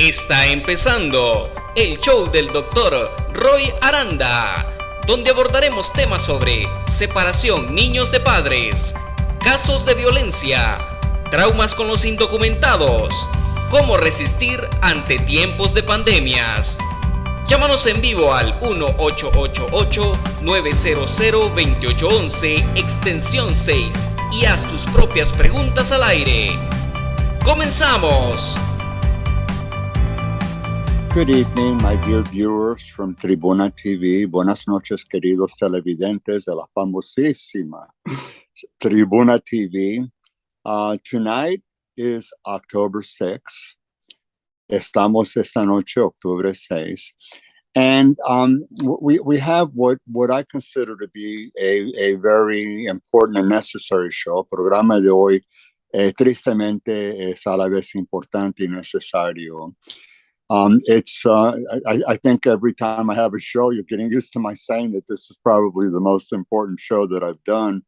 Está empezando el show del doctor Roy Aranda, donde abordaremos temas sobre separación niños de padres, casos de violencia, traumas con los indocumentados, cómo resistir ante tiempos de pandemias. Llámanos en vivo al 1-888-900-2811, extensión 6, y haz tus propias preguntas al aire. ¡Comenzamos! Good evening, my dear viewers from Tribuna TV. Buenas noches, queridos televidentes de la famosísima Tribuna TV. Tonight is October 6th. Estamos esta noche, Octubre 6. And we have what I consider to be a very important and necessary show. El programa de hoy, tristemente, es a la vez importante y necesario. I think every time I have a show, you're getting used to my saying that this is probably the most important show that I've done.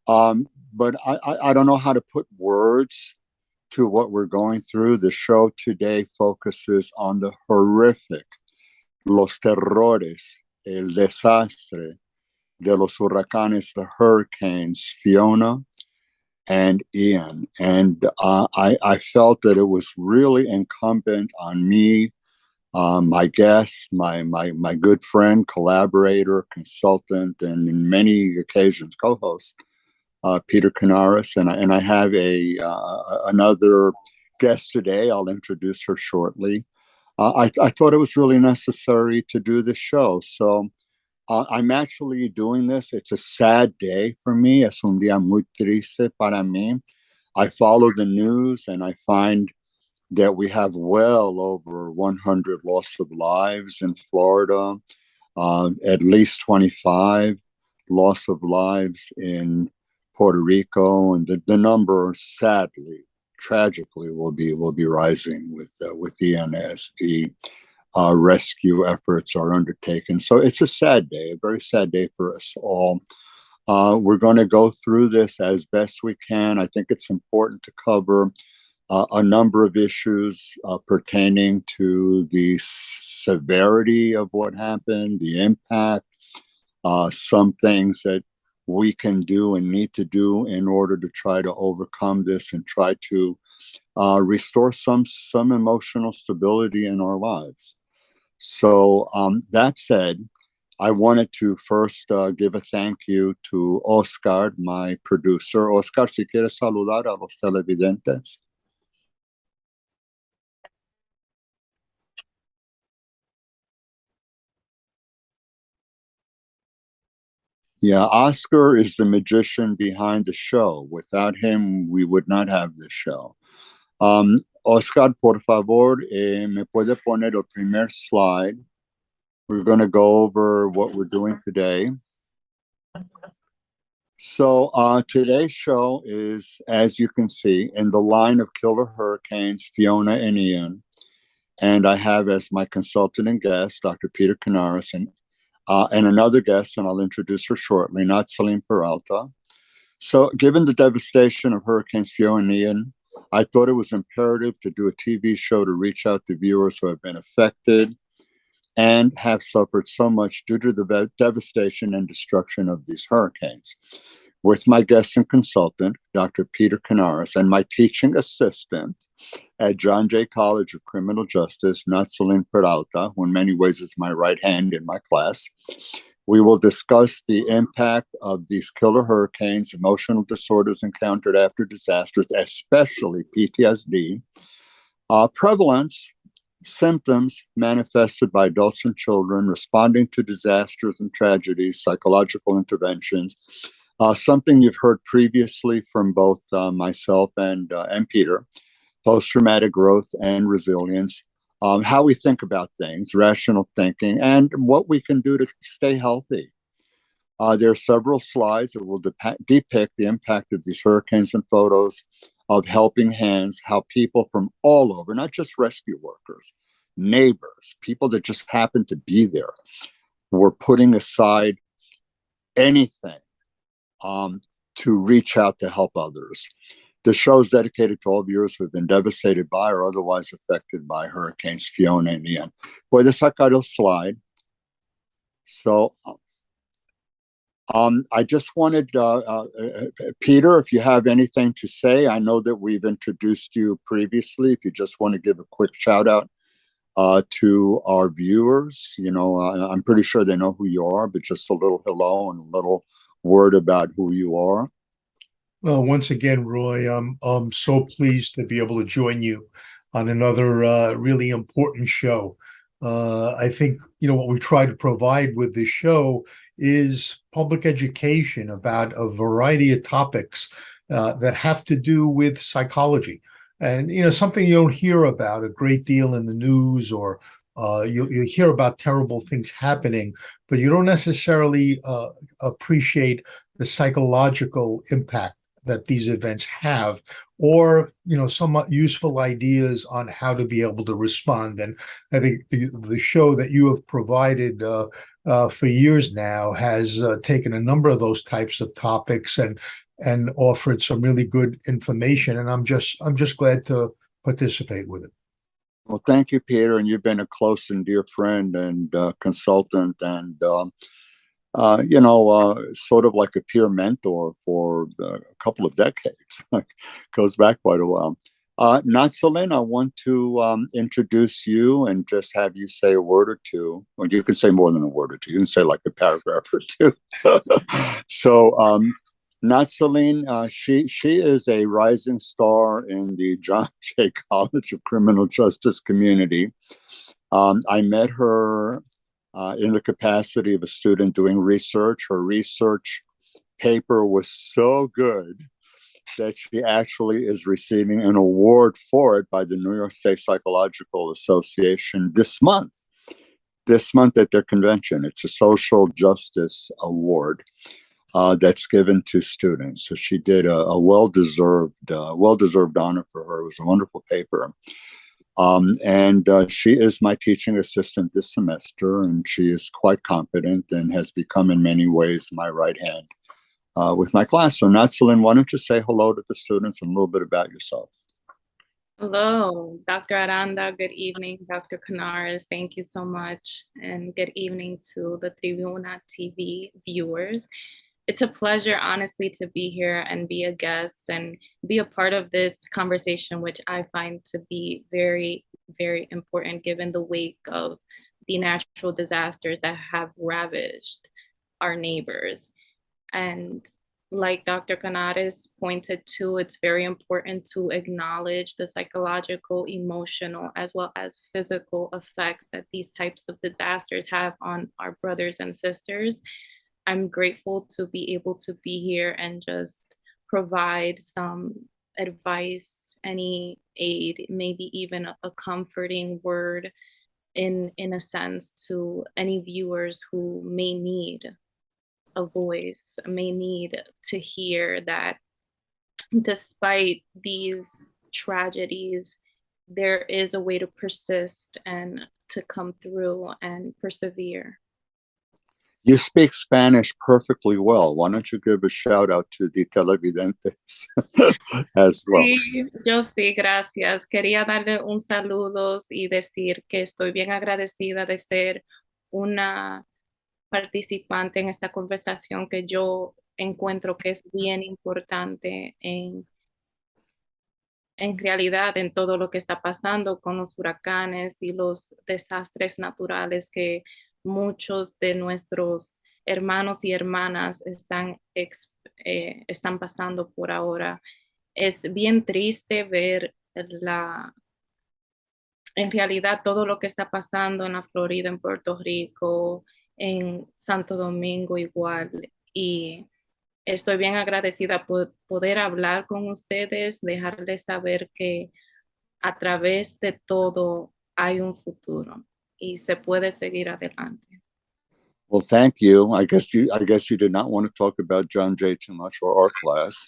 But I don't know how to put words to what we're going through. The show today focuses on the horrific, los terrores, el desastre de los huracanes, the hurricanes, Fiona and Ian. And I felt that it was really incumbent on me, my guest, my good friend, collaborator, consultant, and in many occasions co-host, Peter Canaris. And I have another guest today. I'll introduce her shortly. I thought it was really necessary to do this show. So I'm actually doing this. It's a sad day for me. Es un día muy triste para mí. I follow the news and I find that we have well over 100 loss of lives in Florida, at least 25 loss of lives in Puerto Rico, and the number, sadly, tragically, will be rising with Ian as the rescue efforts are undertaken. So it's a sad day, a very sad day for us all. We're going to go through this as best we can. I think it's important to cover a number of issues pertaining to the severity of what happened, the impact, some things that we can do and need to do in order to try to overcome this and try to restore some emotional stability in our lives. So that said, I wanted to first give a thank you to Oscar, my producer. Oscar, si quieres saludar a los televidentes. Yeah, Oscar is the magician behind the show. Without him, we would not have this show. Oscar, por favor, me puede poner el primer slide. We're going to go over what we're doing today. So today's show is, as you can see, in the line of killer hurricanes, Fiona and Ian. And I have as my consultant and guest, Dr. Peter Canaris, and another guest, and I'll introduce her shortly, Natsaline Peralta. So given the devastation of Hurricanes Fiona and Ian, I thought it was imperative to do a TV show to reach out to viewers who have been affected and have suffered so much due to the devastation and destruction of these hurricanes. With my guest and consultant, Dr. Peter Canaris, and my teaching assistant at John Jay College of Criminal Justice, Natsaline Peralta, who in many ways is my right hand in my class, we will discuss the impact of these killer hurricanes, emotional disorders encountered after disasters, especially PTSD, prevalence, symptoms manifested by adults and children responding to disasters and tragedies, psychological interventions, something you've heard previously from both myself and Peter, post-traumatic growth and resilience, how we think about things, rational thinking, and what we can do to stay healthy. There are several slides that will depict the impact of these hurricanes and photos of helping hands, how people from all over, not just rescue workers, neighbors, people that just happen to be there, were putting aside anything to reach out to help others. The show is dedicated to all viewers who have been devastated by or otherwise affected by Hurricanes Fiona and Ian. Puedes sacar el slide. So I just wanted, Peter, if you have anything to say. I know that we've introduced you previously. If you just want to give a quick shout out to our viewers, I'm pretty sure they know who you are, but just a little hello and a little word about who you are. Well, once again, Roy, I'm so pleased to be able to join you on another really important show. I think, what we try to provide with this show is public education about a variety of topics that have to do with psychology. And, something you don't hear about a great deal in the news, or you hear about terrible things happening, but you don't necessarily appreciate the psychological impact that these events have, or somewhat useful ideas on how to be able to respond. And I think the show that you have provided for years now has taken a number of those types of topics and offered some really good information. And I'm just glad to participate with it. Well, thank you, Peter, and you've been a close and dear friend and consultant, and sort of like a peer mentor for a couple of decades. Goes back quite a while. Natsalin, I want to introduce you and just have you say a word or two. Or you can say more than a word or two. You can say like a paragraph or two. So, Natsalin, she is a rising star in the John Jay College of Criminal Justice community. I met her in the capacity of a student doing research. Her research paper was so good that she actually is receiving an award for it by the New York State Psychological Association this month at their convention. It's a social justice award that's given to students. So she did a well-deserved honor for her. It was a wonderful paper. And she is my teaching assistant this semester, and she is quite competent and has become in many ways my right hand with my class. So Natsalin, why don't you say hello to the students and a little bit about yourself? Hello, Dr. Aranda. Good evening, Dr. Canaris. Thank you so much. And good evening to the Tribuna TV viewers. It's a pleasure, honestly, to be here and be a guest and be a part of this conversation, which I find to be very, very important given the wake of the natural disasters that have ravaged our neighbors. And like Dr. Canaris pointed to, it's very important to acknowledge the psychological, emotional, as well as physical effects that these types of disasters have on our brothers and sisters. I'm grateful to be able to be here and just provide some advice, any aid, maybe even a comforting word in a sense to any viewers who may need a voice, may need to hear that despite these tragedies, there is a way to persist and to come through and persevere. You speak Spanish perfectly well. Why don't you give a shout out to the televidentes as well? Sí, yo sí, gracias. Quería darle un saludo y decir que estoy bien agradecida de ser una participante en esta conversación que yo encuentro que es bien importante en realidad en todo lo que está pasando con los huracanes y los desastres naturales que muchos de nuestros hermanos y hermanas están pasando por ahora. Es bien triste ver en realidad todo lo que está pasando en la Florida, en Puerto Rico, en Santo Domingo igual. Y estoy bien agradecida por poder hablar con ustedes, dejarles saber que a través de todo hay un futuro y se puede seguir adelante. Well, thank you. I guess you did not want to talk about John Jay too much or our class.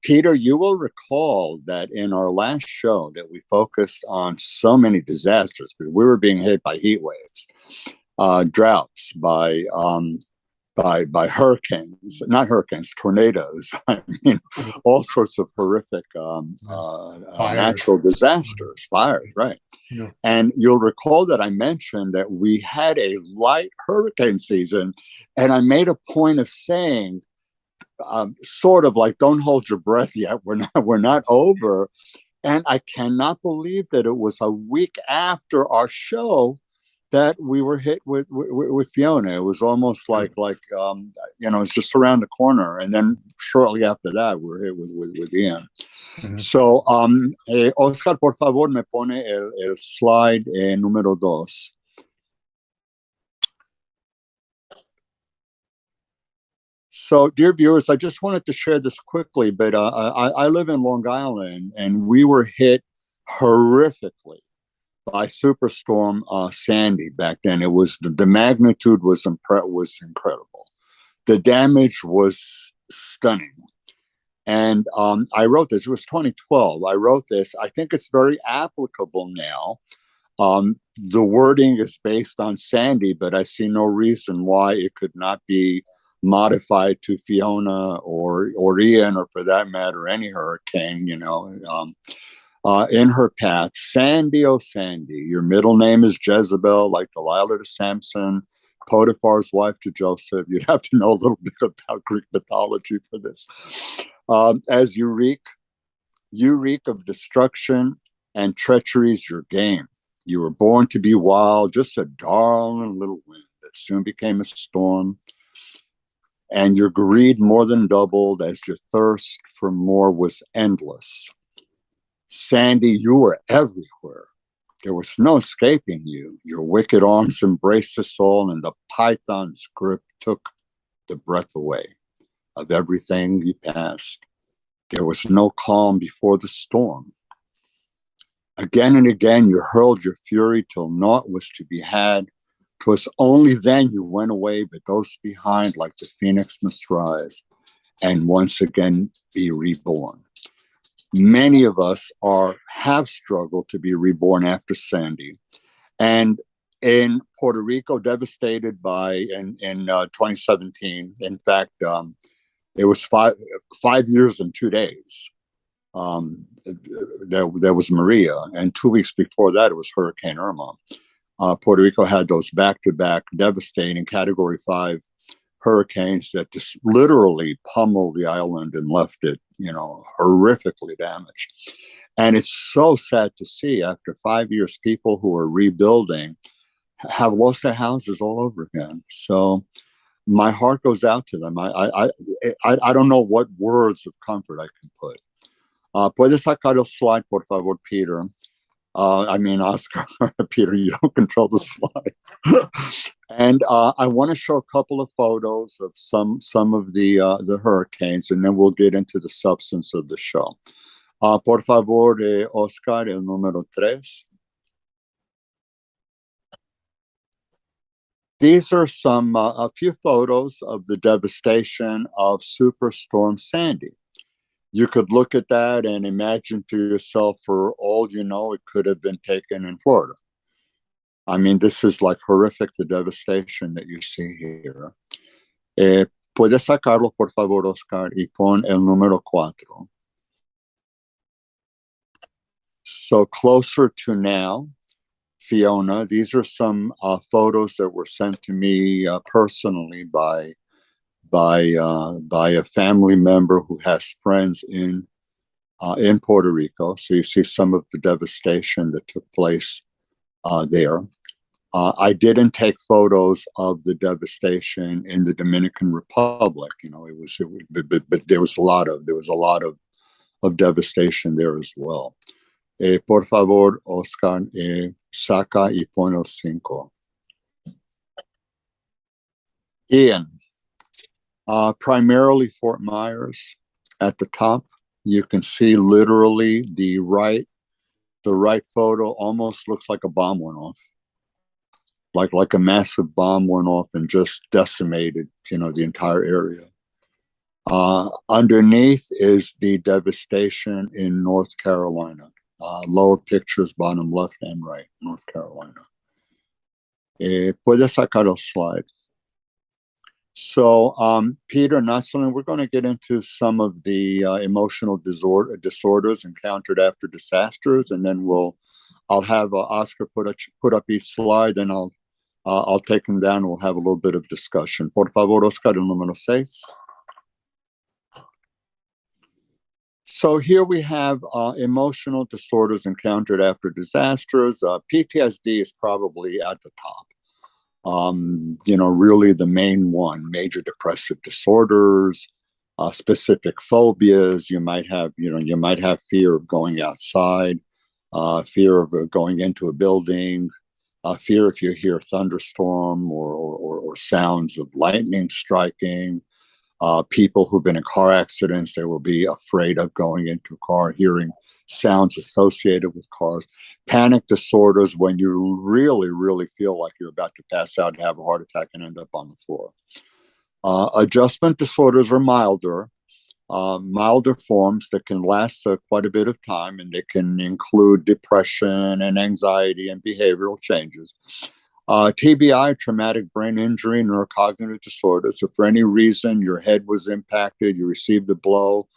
Peter, you will recall that in our last show that we focused on so many disasters because we were being hit by heat waves, droughts, by by hurricanes, not hurricanes, tornadoes. I mean, all sorts of horrific natural disasters, fires, right? Yeah. And you'll recall that I mentioned that we had a light hurricane season, and I made a point of saying, sort of like, don't hold your breath yet. We're not over. And I cannot believe that it was a week after our show that we were hit with Fiona. It was almost like it's just around the corner, and then shortly after that, we were hit with Ian. Mhm. So, Oscar, por favor, me pone el slide número 2. So, dear viewers, I just wanted to share this quickly, but I live in Long Island, and we were hit horrifically by Superstorm Sandy back then. It was the magnitude was incredible. The damage was stunning. And I wrote this. It was 2012. I wrote this. I think it's very applicable now. The wording is based on Sandy, but I see no reason why it could not be modified to Fiona or Ian, or for that matter, any hurricane, in her path. Sandy, oh Sandy, your middle name is Jezebel, like Delilah to Samson, Potiphar's wife to Joseph. You'd have to know a little bit about Greek mythology for this. As you reek of destruction and treachery's your game. You were born to be wild, just a darling little wind that soon became a storm. And your greed more than doubled as your thirst for more was endless. Sandy, you were everywhere. There was no escaping you. Your wicked arms embraced us all, and the python's grip took the breath away of everything you passed. There was no calm before the storm. Again and again, you hurled your fury till naught was to be had. 'Twas only then you went away, but those behind, like the phoenix, must rise and once again be reborn. Many of us have struggled to be reborn after Sandy. And in Puerto Rico, devastated in 2017, in fact, it was 5 years and 2 days. There was Maria, and 2 weeks before that, it was Hurricane Irma. Puerto Rico had those back-to-back devastating Category 5 hurricanes that just literally pummeled the island and left it, horrifically damaged. And it's so sad to see, after 5 years, people who are rebuilding have lost their houses all over again. So my heart goes out to them. I don't know what words of comfort I can put. Puedes sacar el slide, por favor, Peter. Oscar. Peter, you don't control the slides. And I want to show a couple of photos of some of the hurricanes, and then we'll get into the substance of the show. Por favor, Oscar, el número 3. These are a few photos of the devastation of Superstorm Sandy. You could look at that and imagine to yourself, for all you know, it could have been taken in Florida. I mean, this is like horrific, the devastation that you see here. Puedes sacarlo, por favor, Oscar, y pon el número 4. So closer to now, Fiona, these are some photos that were sent to me personally by a family member who has friends in Puerto Rico. So you see some of the devastation that took place there. I didn't take photos of the devastation in the Dominican Republic. But there was a lot of devastation there as well. Por favor, Oscar, saca y pon el 5. Ian. Primarily Fort Myers. At the top, you can see literally the right photo almost looks like a bomb went off, like a massive bomb went off and just decimated, the entire area. Underneath is the devastation in North Carolina. Lower pictures, bottom left and right, North Carolina. Puedes sacar el slide. So, Peter, Naslin, we're going to get into some of the emotional disorders encountered after disasters, and then I'll have Oscar put up each slide, and I'll take them down. We'll have a little bit of discussion. Por favor, Oscar, el número 6. So here we have emotional disorders encountered after disasters. PTSD is probably at the top. Really the main one: major depressive disorders, specific phobias. You might have fear of going outside, fear of going into a building, fear if you hear thunderstorm or sounds of lightning striking. People who've been in car accidents, they will be afraid of going into a car, hearing sounds associated with cars. Panic disorders, when you really, really feel like you're about to pass out and have a heart attack and end up on the floor. Adjustment disorders are milder forms that can last quite a bit of time, and they can include depression and anxiety and behavioral changes. TBI, traumatic brain injury, neurocognitive disorders. So for any reason your head was impacted, you received a blow,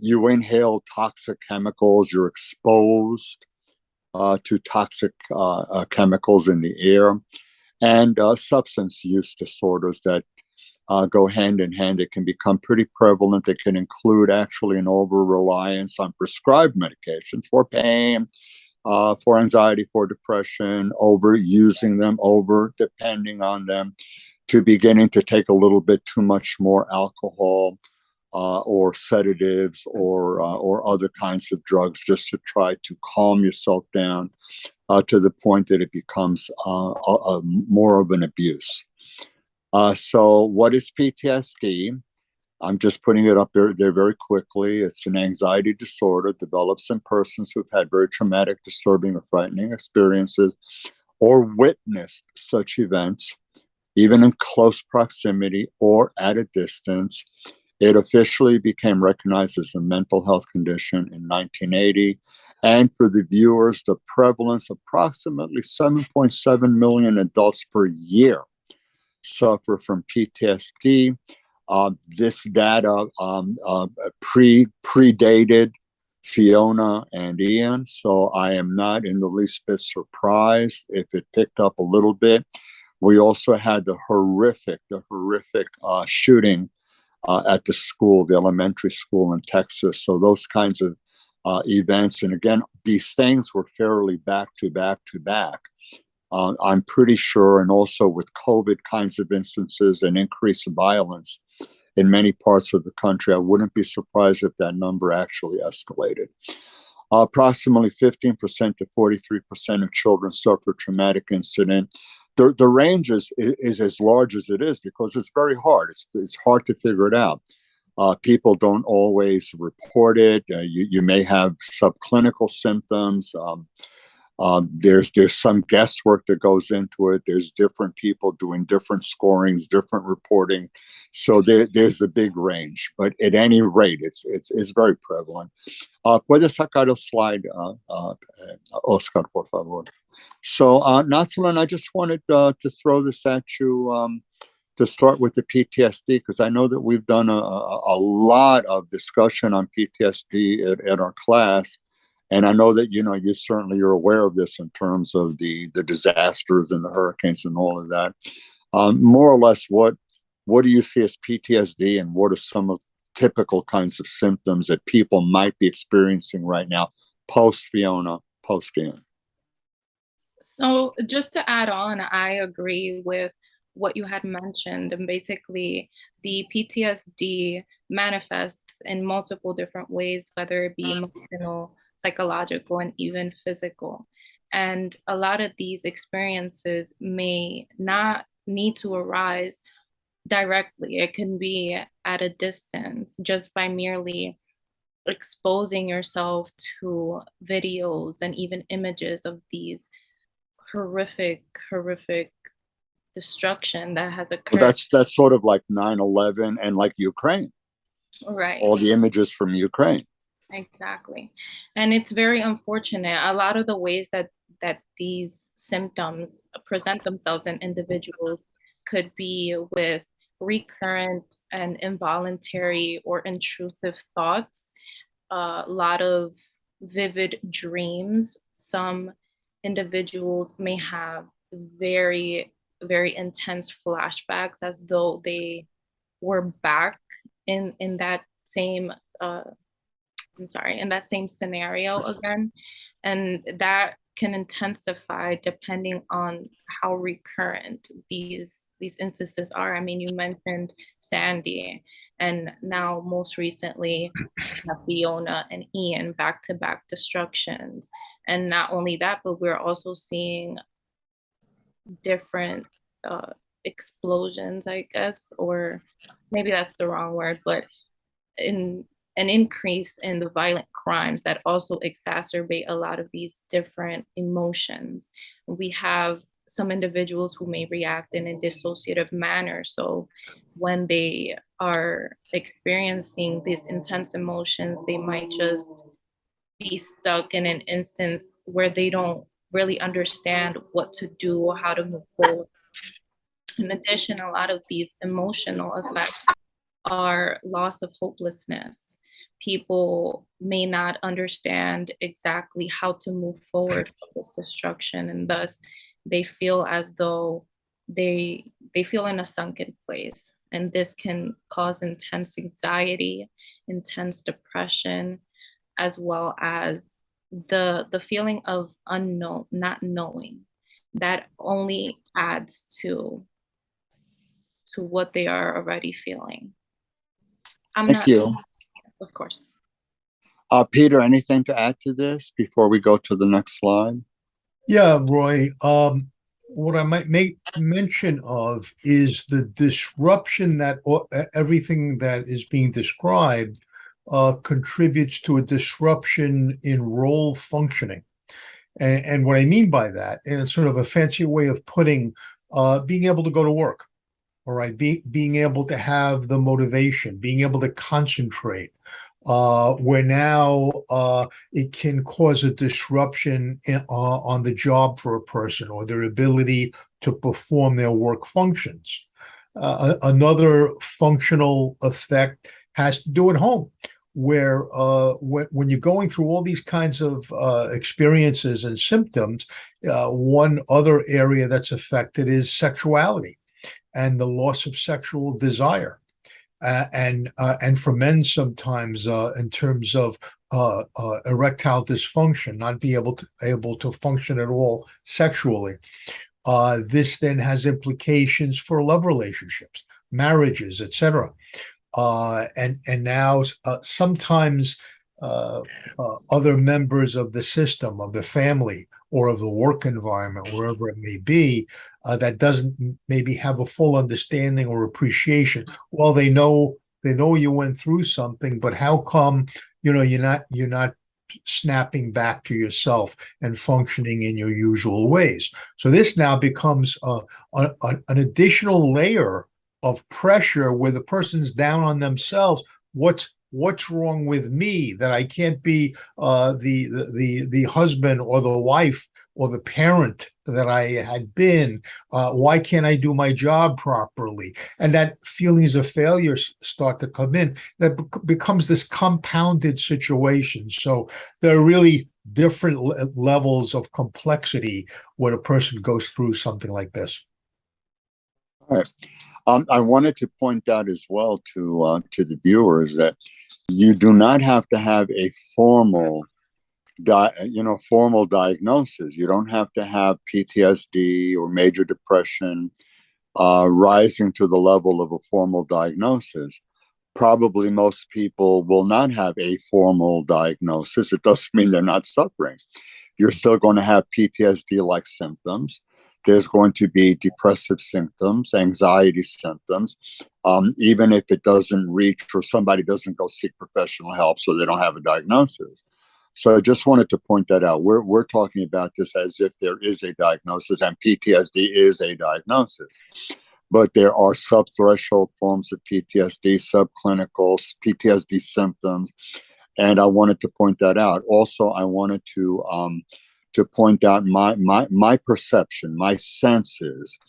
you inhale toxic chemicals, you're exposed to toxic chemicals in the air, and substance use disorders that go hand in hand. It can become pretty prevalent. They can include actually an over-reliance on prescribed medications for pain, for anxiety, for depression, overusing them, over depending on them, to beginning to take a little bit too much more alcohol or sedatives or other kinds of drugs just to try to calm yourself down to the point that it becomes more of an abuse. So what is PTSD? I'm just putting it up there very quickly. It's an anxiety disorder develops in persons who've had very traumatic, disturbing, or frightening experiences or witnessed such events, even in close proximity or at a distance. It officially became recognized as a mental health condition in 1980. And for the viewers, the prevalence, approximately 7.7 million adults per year suffer from PTSD. This data predated Fiona and Ian, so I am not in the least bit surprised if it picked up a little bit. We also had the horrific shooting at the school, the elementary school in Texas. So those kinds of events, and again, these things were fairly back to back. I'm pretty sure, and also with COVID kinds of instances and increased violence in many parts of the country, I wouldn't be surprised if that number actually escalated. Approximately 15% to 43% of children suffer traumatic incident. The range is as large as it is because it's very hard. It's hard to figure it out. People don't always report it. You may have subclinical symptoms. There's some guesswork that goes into it. There's different people doing different scorings, different reporting. So there's a big range. But at any rate, it's very prevalent. Puedes sacar el slide, Oscar, por favor. So, Natsalan, I just wanted to throw this at you to start with the PTSD, because I know that we've done a lot of discussion on PTSD at our class. And I know that, you certainly are aware of this in terms of the disasters and the hurricanes and all of that. More or less, what do you see as PTSD, and what are some of typical kinds of symptoms that people might be experiencing right now, post-Fiona, post-Ian? So just to add on, I agree with what you had mentioned. And basically, the PTSD manifests in multiple different ways, whether it be emotional, psychological, and even physical. And a lot of these experiences may not need to arise directly. It can be at a distance just by merely exposing yourself to videos and even images of these horrific destruction that has occurred. That's sort of like 9/11 and like Ukraine. Right. All the images from Ukraine. Exactly. And it's very unfortunate. A lot of the ways that these symptoms present themselves in individuals could be with recurrent and involuntary or intrusive thoughts, a lot of vivid dreams. Some individuals may have very, very intense flashbacks as though they were back in that same in that same scenario again. And that can intensify depending on how recurrent these instances are. I mean, you mentioned Sandy, and now most recently Fiona and Ian, back-to-back destructions. And not only that, but we're also seeing different explosions, I guess, or maybe that's the wrong word, but in an increase in the violent crimes that also exacerbate a lot of these different emotions. We have some individuals who may react in a dissociative manner. So when they are experiencing these intense emotions, they might just be stuck in an instance where they don't really understand what to do or how to move forward. In addition, a lot of these emotional effects are loss of hopelessness. People may not understand exactly how to move forward from this destruction, and thus they feel as though they feel in a sunken place. And this can cause intense anxiety, intense depression, as well as the feeling of unknown, not knowing. That only adds to what they are already feeling. Thank you. Of course. Peter, anything to add to this before we go to the next slide? Yeah, Roy. What I might make mention of is the disruption that everything that is being described contributes to a disruption in role functioning. And what I mean by that, and it's sort of a fancy way of putting being able to go to work, all right, being able to have the motivation, being able to concentrate, where now it can cause a disruption on the job for a person or their ability to perform their work functions. Another functional effect has to do at home, where when you're going through all these kinds of experiences and symptoms, one other area that's affected is sexuality and the loss of sexual desire. And for men sometimes in terms of erectile dysfunction, not be able to function at all sexually. This then has implications for love relationships, marriages, etc. And now sometimes other members of the system, of the family, or of the work environment, wherever it may be, that doesn't maybe have a full understanding or appreciation. Well, they know you went through something, but how come you're not snapping back to yourself and functioning in your usual ways? So this now becomes an additional layer of pressure where the person's down on themselves. What's wrong with me that I can't be the husband or the wife or the parent that I had been? Why can't I do my job properly? And that feelings of failure start to come in. That becomes this compounded situation. So there are really different levels of complexity when a person goes through something like this. All right. I wanted to point out as well to the viewers that you do not have to have a formal diagnosis. You don't have to have PTSD or major depression rising to the level of a formal diagnosis. Probably most people will not have a formal diagnosis. It doesn't mean they're not suffering. You're still going to have PTSD-like symptoms. There's going to be depressive symptoms, anxiety symptoms, even if it doesn't reach or somebody doesn't go seek professional help, so they don't have a diagnosis. So I just wanted to point that out. We're talking about this as if there is a diagnosis, and PTSD is a diagnosis. But there are subthreshold forms of PTSD, subclinical PTSD symptoms, and I wanted to point that out. Also, I wanted to point out my perception, my senses,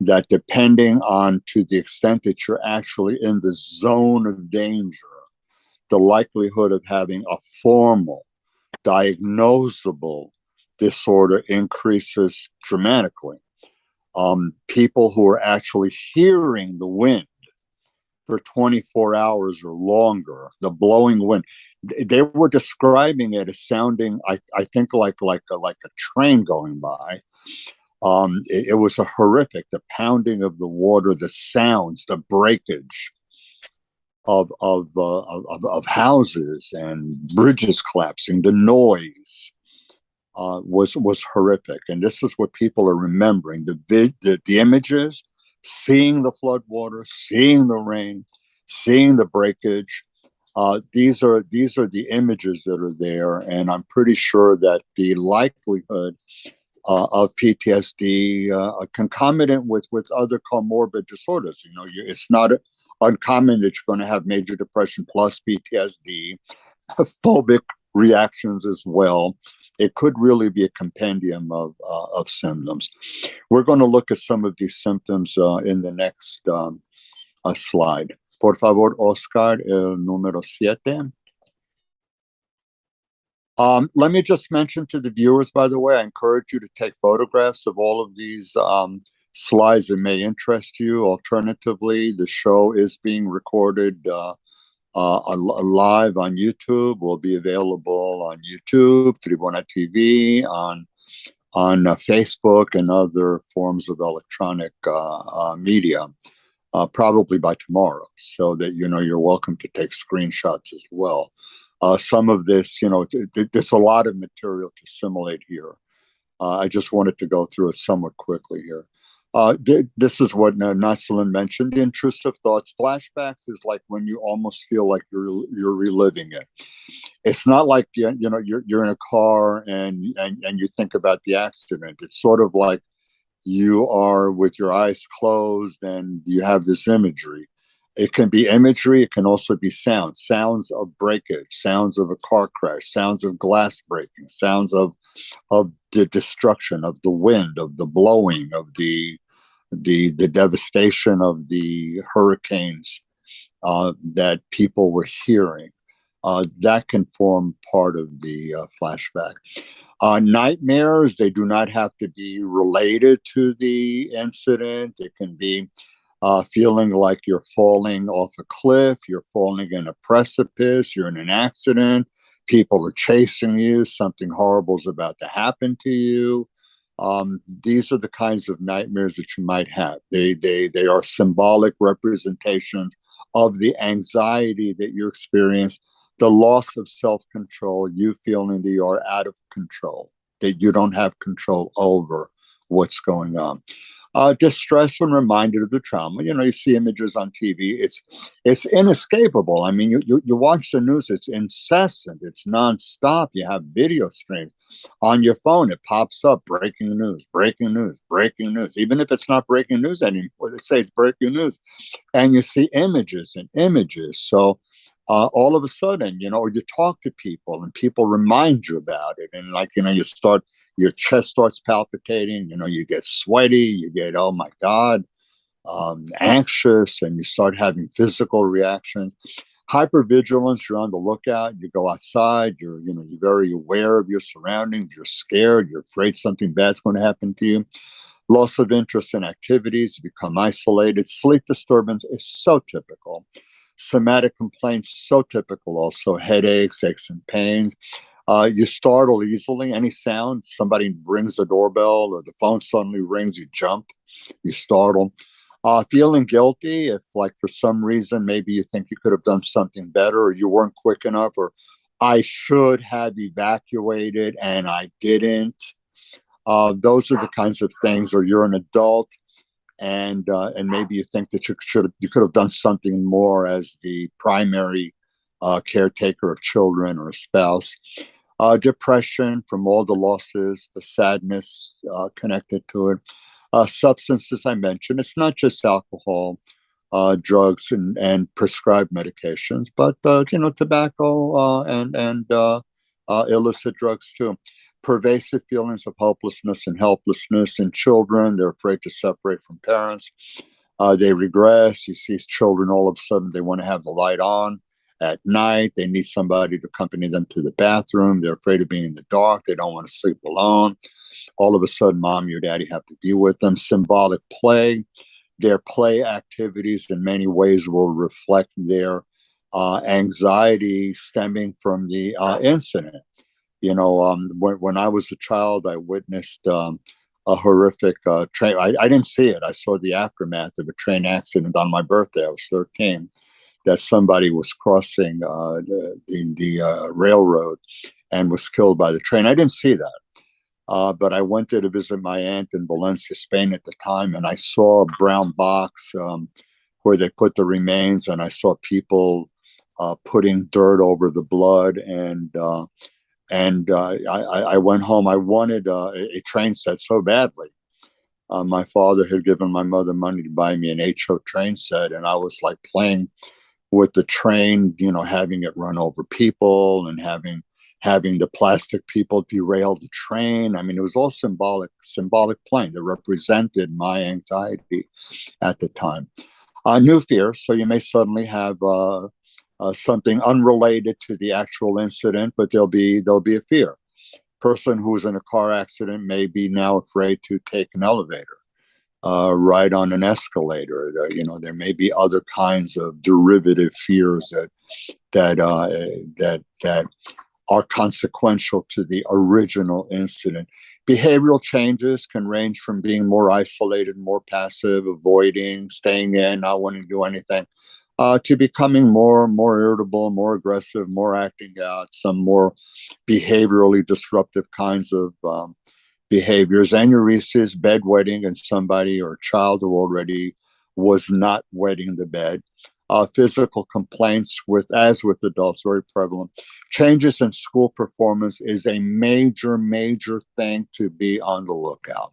that depending on to the extent that you're actually in the zone of danger, the likelihood of having a formal, diagnosable disorder increases dramatically. People who are actually hearing the wind for 24 hours or longer, the blowing wind, they were describing it as sounding, I think, like a train going by. It was a horrific, the pounding of the water, the sounds, the breakage of houses and bridges collapsing, the noise was horrific. And this is what people are remembering: the images, seeing the floodwater, seeing the rain, seeing the breakage. These are the images that are there, and I'm pretty sure that the likelihood of PTSD concomitant with other comorbid disorders. You know, it's not uncommon that you're going to have major depression plus PTSD, phobic reactions as well. It could really be a compendium of symptoms. We're going to look at some of these symptoms in the next slide. Por favor, Oscar, el número 7. Let me just mention to the viewers, by the way, I encourage you to take photographs of all of these slides that may interest you. Alternatively, the show is being recorded live on YouTube. Will be available on YouTube, Tribuna TV, on Facebook and other forms of electronic media, probably by tomorrow, so that you're welcome to take screenshots as well. Some of this, there's a lot of material to assimilate here. I just wanted to go through it somewhat quickly here. This is what Nasalin mentioned: the intrusive thoughts. Flashbacks is like when you almost feel like you're reliving it. It's not like you're in a car and you think about the accident. It's sort of like you are with your eyes closed and you have this imagery. It can be imagery. It can also be sounds of breakage, sounds of a car crash, sounds of glass breaking, sounds of the destruction, of the wind, of the blowing, of the devastation of the hurricanes that people were hearing. That can form part of the flashback. Nightmares, they do not have to be related to the incident. It can be feeling like you're falling off a cliff, you're falling in a precipice, you're in an accident, people are chasing you, something horrible is about to happen to you. These are the kinds of nightmares that you might have. They are symbolic representations of the anxiety that you experience, the loss of self-control, you feeling that you are out of control, that you don't have control over what's going on. Distress when reminded of the trauma. You see images on TV. It's inescapable. I mean, you watch the news. It's incessant. It's nonstop. You have video streams on your phone. It pops up: breaking news, breaking news, breaking news. Even if it's not breaking news anymore, they say it's breaking news, and you see images and images. So all of a sudden, or you talk to people and people remind you about it, and your chest starts palpitating, you get sweaty, you get, oh my God, anxious, and you start having physical reactions. Hypervigilance, you're on the lookout, you go outside, you're very aware of your surroundings, you're scared, you're afraid something bad's going to happen to you. Loss of interest in activities, you become isolated. Sleep disturbance is so typical. Somatic complaints, so typical also. Headaches, aches and pains. You startle easily. Any sound, somebody rings the doorbell or the phone suddenly rings, you jump, you startle. Feeling guilty if, like, for some reason, maybe you think you could have done something better, or you weren't quick enough, or I should have evacuated and I didn't. Those are the kinds of things. Or you're an adult and maybe you think that you could have done something more as the primary caretaker of children or a spouse. Depression from all the losses, the sadness connected to it. Substances, I mentioned. It's not just alcohol, drugs, and prescribed medications, but tobacco and illicit drugs too. pervasive feelings of hopelessness and helplessness in children. They're afraid to separate from parents. They regress. You see children all of a sudden, they want to have the light on at night. They need somebody to accompany them to the bathroom. They're afraid of being in the dark. They don't want to sleep alone. All of a sudden, mom or daddy have to be with them. Symbolic play. Their play activities in many ways will reflect their anxiety stemming from the incident. When I was a child, I witnessed a horrific train. I didn't see it. I saw the aftermath of a train accident on my birthday. I was 13. That somebody was crossing the railroad and was killed by the train. I didn't see that. But I went there to visit my aunt in Valencia, Spain at the time, and I saw a brown box where they put the remains, and I saw people putting dirt over the blood, and I went home. I wanted a train set so badly. My father had given my mother money to buy me an HO train set, and I was like playing with the train, having it run over people and having the plastic people derail the train. I mean, it was all symbolic playing that represented my anxiety at the time. New fears. So you may suddenly have something unrelated to the actual incident, but there'll be a fear. Person who's in a car accident may be now afraid to take an elevator, ride on an escalator. There may be other kinds of derivative fears that are consequential to the original incident. Behavioral changes can range from being more isolated, more passive, avoiding, staying in, not wanting to do anything, to becoming more irritable, more aggressive, more acting out, some more behaviorally disruptive kinds of behaviors. Enuresis, bedwetting, and somebody or a child who already was not wetting the bed. Physical complaints as with adults, very prevalent. Changes in school performance is a major thing to be on the lookout.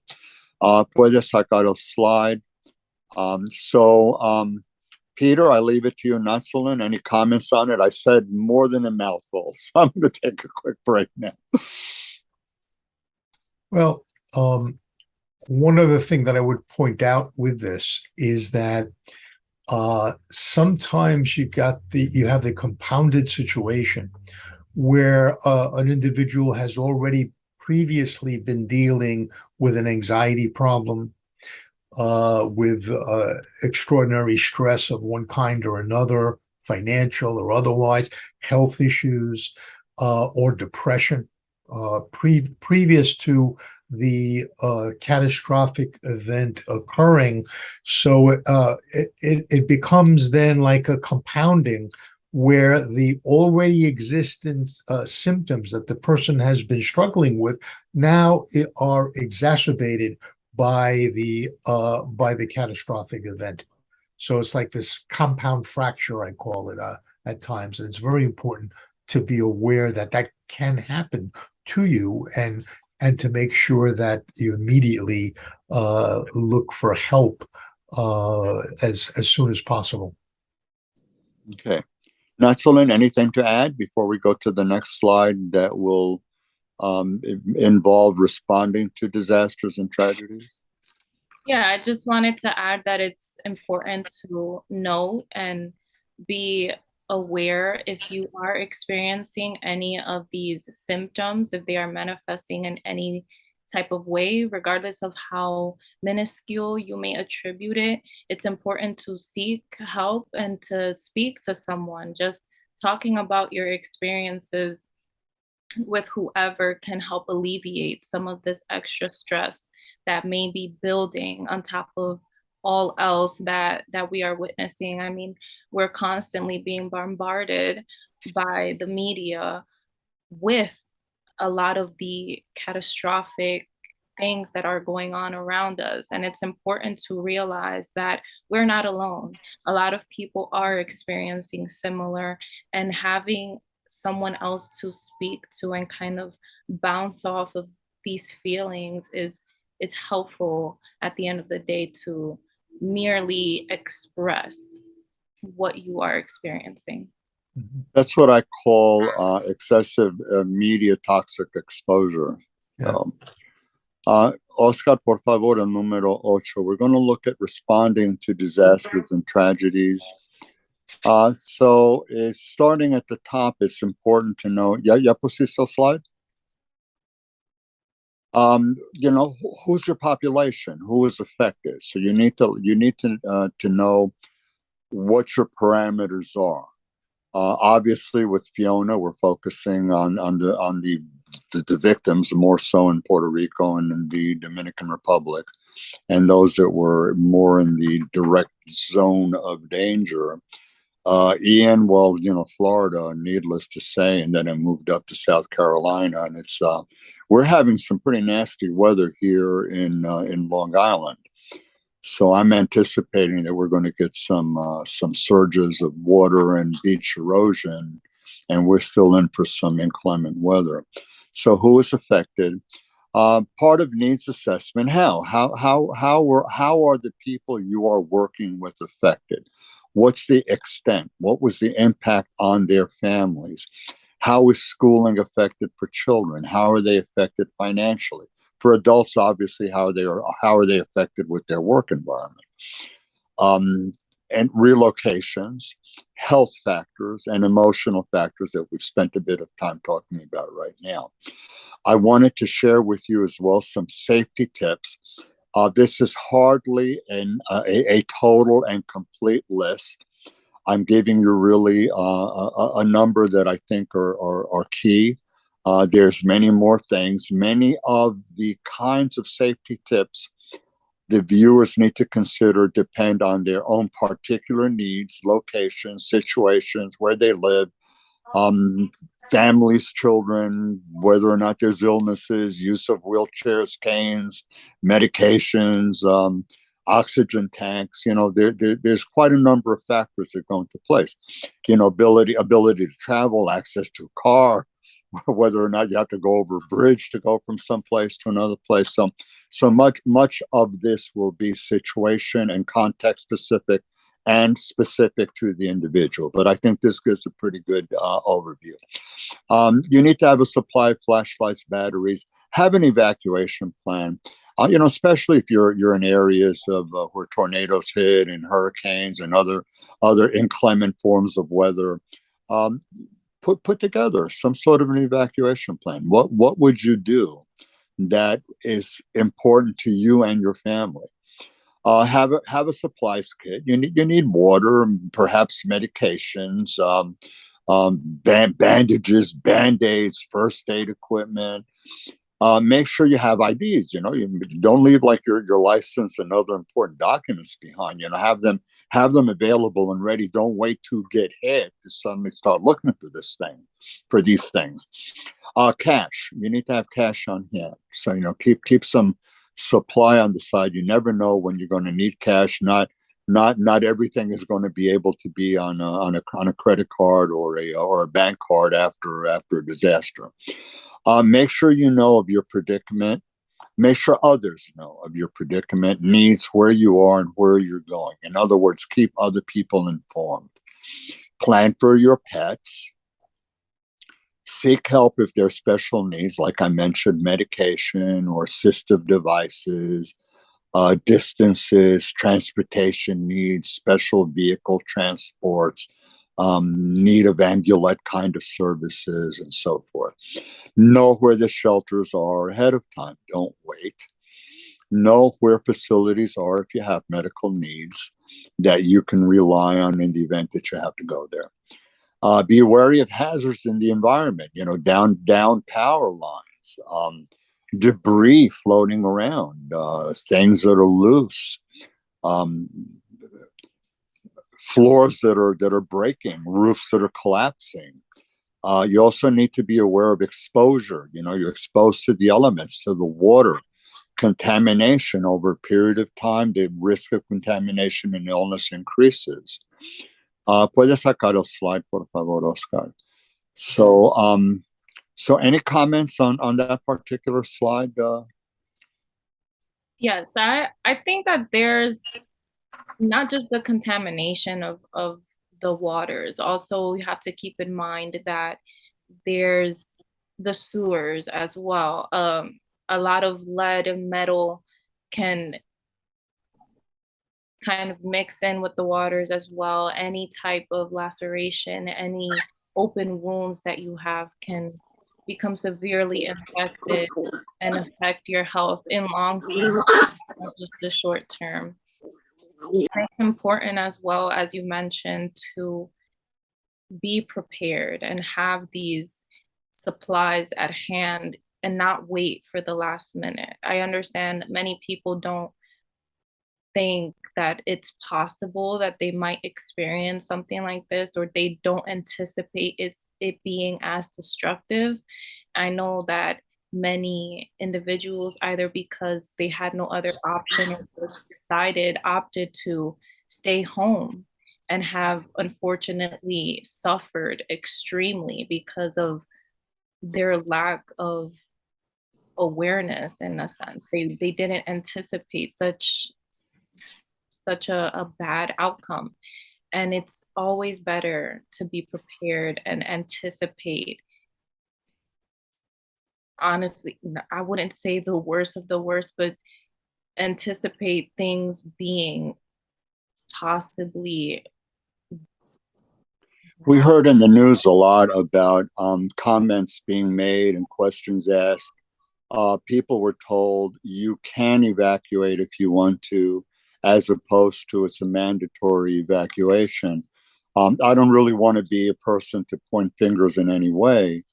Puedes sacar a slide. Peter, I leave it to you, Natsalin. Any comments on it? I said more than a mouthful, so I'm going to take a quick break now. Well, one other thing that I would point out with this is that sometimes you have the compounded situation where an individual has already previously been dealing with an anxiety problem, with extraordinary stress of one kind or another, financial or otherwise, health issues, or depression, previous to the catastrophic event occurring. So it becomes then like a compounding where the already existent symptoms that the person has been struggling with now are exacerbated by the catastrophic event. So it's like this compound fracture, I call it, at times. And it's very important to be aware that can happen to you, and to make sure that you immediately look for help as soon as possible. Okay. Natsalin, anything to add before we go to the next slide that will involve responding to disasters and tragedies? Yeah, I just wanted to add that it's important to know and be aware if you are experiencing any of these symptoms, if they are manifesting in any type of way, regardless of how minuscule you may attribute it. It's important to seek help and to speak to someone. Just talking about your experiences with whoever can help alleviate some of this extra stress that may be building on top of all else that we are witnessing. I mean, we're constantly being bombarded by the media with a lot of the catastrophic things that are going on around us. And it's important to realize that we're not alone. A lot of people are experiencing similar, and having someone else to speak to and kind of bounce off of these feelings it's helpful at the end of the day to merely express what you are experiencing. That's what I call excessive media toxic exposure. Yeah. Oscar, por favor, el número 8. We're going to look at responding to disasters and tragedies. So starting at the top, it's important to know. Ya pusiste el slide? Who's your population? Who is affected? So you need to know what your parameters are. Obviously, with Fiona, we're focusing on the victims more so in Puerto Rico and in the Dominican Republic, and those that were more in the direct zone of danger. Ian, well, Florida, needless to say, and then it moved up to South Carolina, and it's we're having some pretty nasty weather here in Long Island. So I'm anticipating that we're going to get some surges of water and beach erosion, and we're still in for some inclement weather. So who is affected? Part of needs assessment. How are the people you are working with affected? What's the extent? What was the impact on their families? How is schooling affected for children? How are they affected financially? For adults, obviously, how are they affected with their work environment? And relocations, health factors, and emotional factors that we've spent a bit of time talking about right now. I wanted to share with you as well some safety tips. This is hardly a total and complete list. I'm giving you really a number that I think are key. There's many more things. Many of the kinds of safety tips the viewers need to consider depend on their own particular needs, locations, situations, where they live, families, children, whether or not there's illnesses, use of wheelchairs, canes, medications, oxygen tanks. There's quite a number of factors that go into place. Ability to travel, access to a car, whether or not you have to go over a bridge to go from some place to another place. So much of this will be situation and context specific and specific to the individual. But I think this gives a pretty good overview. You need to have a supply of flashlights, batteries, have an evacuation plan. Especially if you're in areas of where tornadoes hit and hurricanes and other inclement forms of weather. Put together some sort of an evacuation plan. What would you do that is important to you and your family? Have a supplies kit. You need water, perhaps medications, bandages, band-aids, first aid equipment. Make sure you have IDs. You don't leave like your license and other important documents behind. Have them available and ready. Don't wait to get hit to suddenly start looking for these things. Cash. You need to have cash on hand. So keep some supply on the side. You never know when you're going to need cash. Not everything is going to be able to be on a credit card or a bank card after a disaster. Make sure you know of your predicament. Make sure others know of your predicament, needs, where you are, and where you're going. In other words, keep other people informed. Plan for your pets. Seek help if there are special needs, like I mentioned, medication or assistive devices, distances, transportation needs, special vehicle transports, need of ambulance kind of services, and so forth. Know where the shelters are ahead of time. Don't wait. Know where facilities are if you have medical needs that you can rely on in the event that you have to go there. Be wary of hazards in the environment, down power lines, debris floating around, things that are loose, floors that are breaking, roofs that are collapsing. You also need to be aware of exposure. You're exposed to the elements, to the water, contamination over a period of time. The risk of contamination and illness increases. Puedes sacar el slide, por favor, Oscar. So any comments on that particular slide? Yes, I think that there's not just the contamination of the waters. Also, you have to keep in mind that there's the sewers as well. a lot of lead and metal can kind of mix in with the waters as well. Any type of laceration, any open wounds that you have can become severely infected and affect your health in long term, not just the short term. And it's important as well, as you mentioned, to be prepared and have these supplies at hand and not wait for the last minute. I understand many people don't think that it's possible that they might experience something like this, or they don't anticipate it being as destructive. I know that many individuals, either because they had no other option or just opted to stay home, and have unfortunately suffered extremely because of their lack of awareness. In a sense, they didn't anticipate such a bad outcome. And it's always better to be prepared and anticipate. Honestly, I wouldn't say the worst of the worst, but anticipate things being possibly. We heard in the news a lot about comments being made and questions asked. People were told you can evacuate if you want to, as opposed to it's a mandatory evacuation. I don't really want to be a person to point fingers in any way,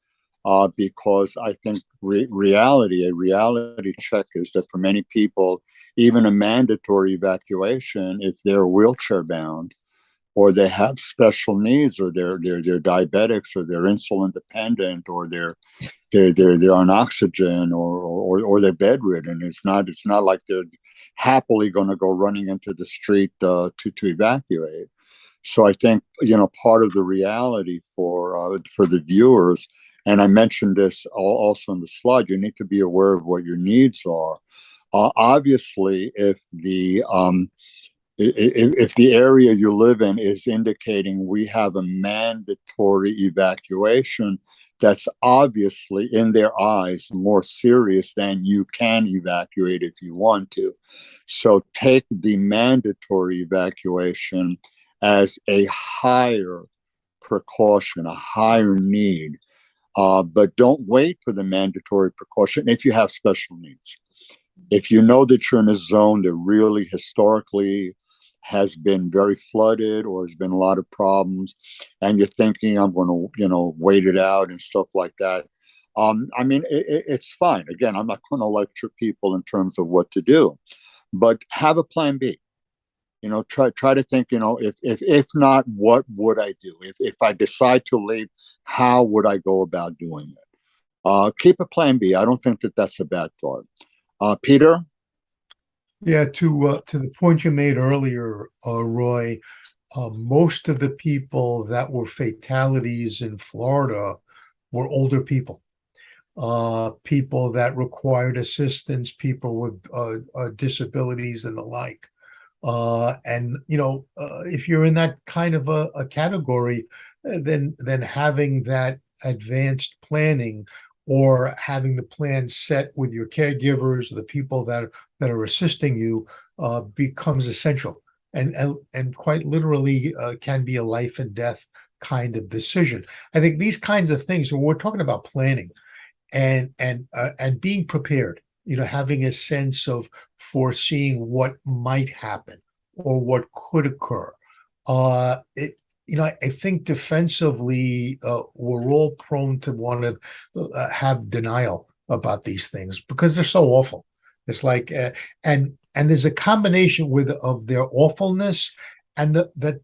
because I think a reality check is that for many people, even a mandatory evacuation, if they're wheelchair bound, or they have special needs, or they're diabetics, or they're insulin dependent, or they're on oxygen, or they're bedridden. It's not like they're happily going to go running into the street to evacuate. So I think part of the reality for the viewers, and I mentioned this also in the slide, you need to be aware of what your needs are. Obviously, if the area you live in is indicating we have a mandatory evacuation, that's obviously in their eyes more serious than you can evacuate if you want to. So take the mandatory evacuation as a higher precaution, a higher need, but don't wait for the mandatory precaution if you have special needs. If you know that you're in a zone that really historically has been very flooded, or has been a lot of problems, and you're thinking, I'm going to, wait it out and stuff like that. It's fine. Again, I'm not going to lecture people in terms of what to do, but have a plan B. Try to think, if not, what would I do? If I decide to leave, how would I go about doing it? Keep a plan B. I don't think that that's a bad thought. Peter? Yeah, to the point you made earlier, Roy, most of the people that were fatalities in Florida were older people, people that required assistance, people with disabilities and the like. If you're in that kind of a category, then having that advanced planning, or having the plan set with your caregivers, or the people that are assisting you, becomes essential, and quite literally can be a life and death kind of decision. I think these kinds of things, when we're talking about planning and being prepared, having a sense of foreseeing what might happen or what could occur. I think defensively, we're all prone to want to have denial about these things because they're so awful. It's like, and there's a combination of their awfulness, and that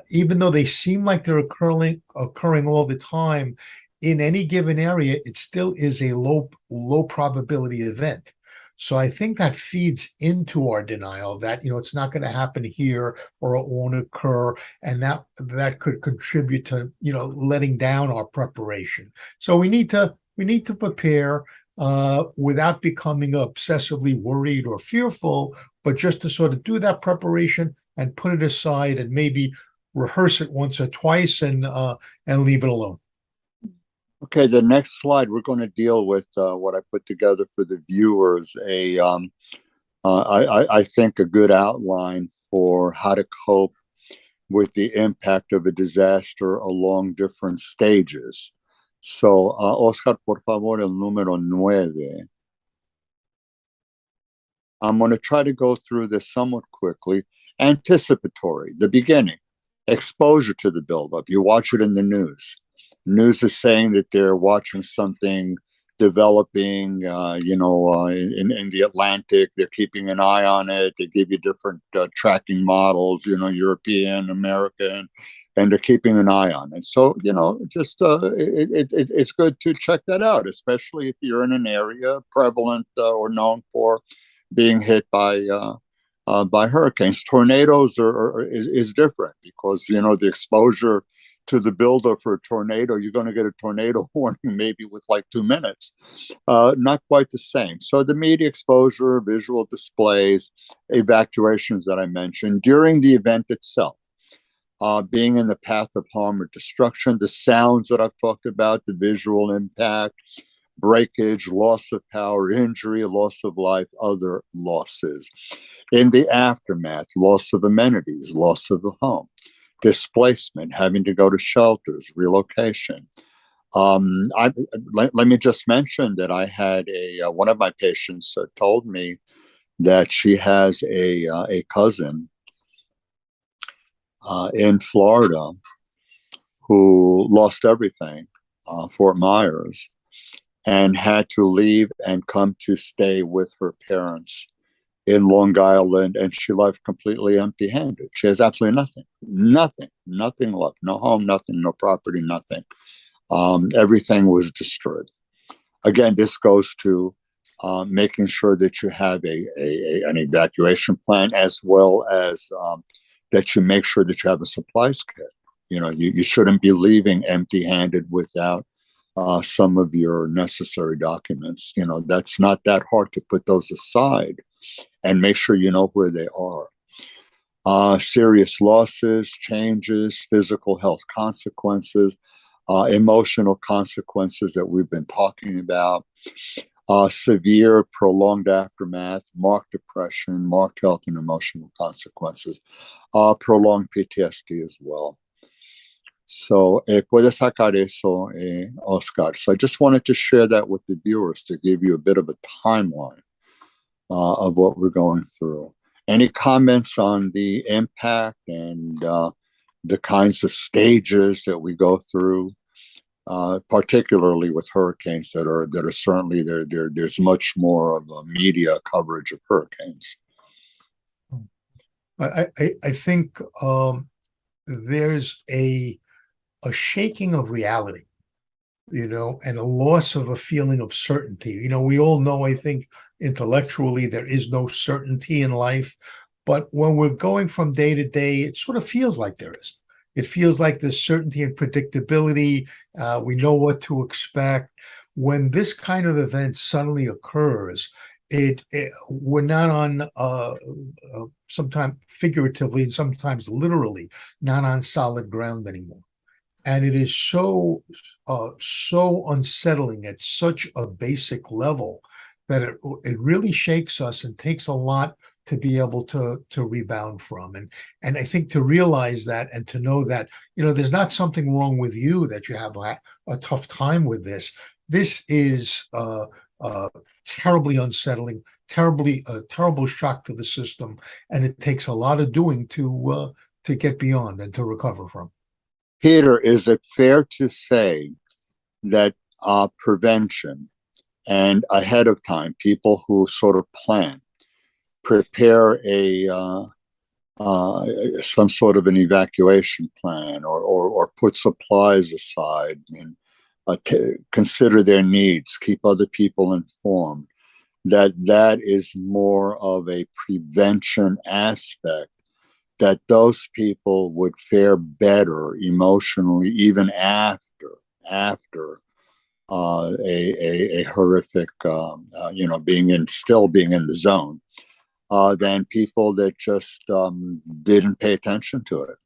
even though they seem like they're occurring all the time in any given area, it still is a low probability event. So I think that feeds into our denial that, it's not going to happen here, or it won't occur. And that could contribute to, letting down our preparation. So we need to prepare without becoming obsessively worried or fearful, but just to sort of do that preparation and put it aside, and maybe rehearse it once or twice, and leave it alone. Okay, the next slide, we're going to deal with what I put together for the viewers. I think a good outline for how to cope with the impact of a disaster along different stages. So, Oscar, por favor, el número 9. I'm going to try to go through this somewhat quickly. Anticipatory, the beginning, exposure to the buildup. You watch it in the news. News is saying that they're watching something developing, in the Atlantic. They're keeping an eye on it. They give you different tracking models, European, American, and they're keeping an eye on it. So, it's good to check that out, especially if you're in an area prevalent or known for being hit by hurricanes. Tornadoes is different because the exposure to the buildup for a tornado, you're going to get a tornado warning maybe with like 2 minutes. Not quite the same. So the media exposure, visual displays, evacuations that I mentioned during the event itself. Being in the path of harm or destruction, the sounds that I've talked about, the visual impact, breakage, loss of power, injury, loss of life, other losses. In the aftermath, loss of amenities, loss of the home, displacement, having to go to shelters, relocation. Let me just mention that I had one of my patients told me that she has a cousin in Florida who lost everything, Fort Myers, and had to leave and come to stay with her parents in Long Island, and she left completely empty-handed. She has absolutely nothing left, no home, nothing, no property, nothing. Everything was destroyed. Again, this goes to making sure that you have an evacuation plan, as well as that you make sure that you have a supplies kit. You shouldn't be leaving empty-handed without some of your necessary documents. That's not that hard to put those aside and make sure you know where they are. Serious losses, changes, physical health consequences, emotional consequences that we've been talking about, severe prolonged aftermath, marked depression, marked health and emotional consequences, prolonged PTSD as well. So, puedes sacar eso, Oscar. So I just wanted to share that with the viewers to give you a bit of a timeline of what we're going through. Any comments on the impact and the kinds of stages that we go through, particularly with hurricanes that are certainly there. There's much more of a media coverage of hurricanes. I think there's a shaking of reality, and a loss of a feeling of certainty. We all know, I think, intellectually, there is no certainty in life. But when we're going from day to day, it sort of feels like there is. It feels like there's certainty and predictability. We know what to expect. When this kind of event suddenly occurs, we're not on, sometimes figuratively and sometimes literally, not on solid ground anymore. And it is so unsettling at such a basic level that it really shakes us and takes a lot to be able to rebound from. And I think to realize that and to know that, there's not something wrong with you, that you have a tough time with this. This is terribly unsettling, terrible shock to the system. And it takes a lot of doing to get beyond and to recover from. Peter, is it fair to say that prevention and ahead of time, people who sort of prepare some sort of an evacuation plan or put supplies aside and consider their needs, keep other people informed, that is more of a prevention aspect, that those people would fare better emotionally even after a horrific, being in the zone, than people that just didn't pay attention to it.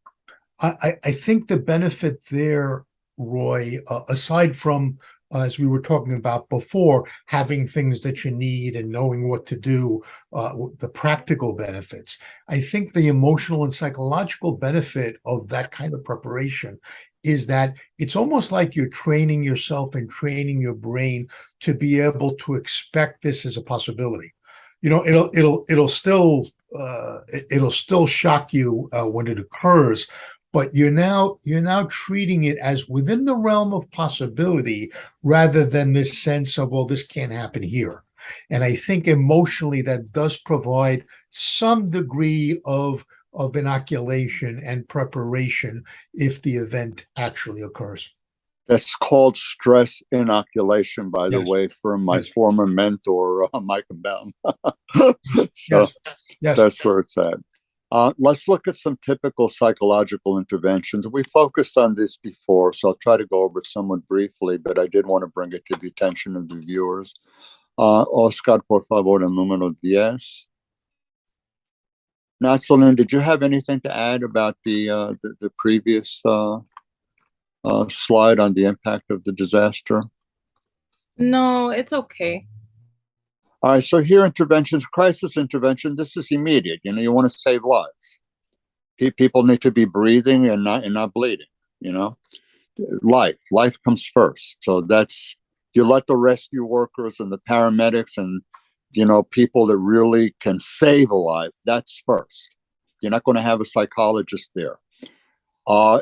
I think the benefit there Roy, aside from, as we were talking about before, having things that you need and knowing what to do, the practical benefits. I think the emotional and psychological benefit of that kind of preparation is that it's almost like you're training yourself and training your brain to be able to expect this as a possibility. It'll still shock you when it occurs, but you're now treating it as within the realm of possibility rather than this sense of, well, this can't happen here. And I think emotionally that does provide some degree of inoculation and preparation if the event actually occurs. That's called stress inoculation, by the Yes. way, from my Yes. former mentor, Mike Bell. So Yes. that's where it's at. Let's look at some typical psychological interventions. We focused on this before, so I'll try to go over it somewhat briefly, but I did want to bring it to the attention of the viewers. Oscar, por favor, el número 10. Natsalin, did you have anything to add about the previous slide on the impact of the disaster? No, it's okay. All right, so here interventions, crisis intervention, this is immediate. You want to save lives. People need to be breathing and not bleeding, Life comes first. So that's, you let the rescue workers and the paramedics and, people that really can save a life, that's first. You're not going to have a psychologist there.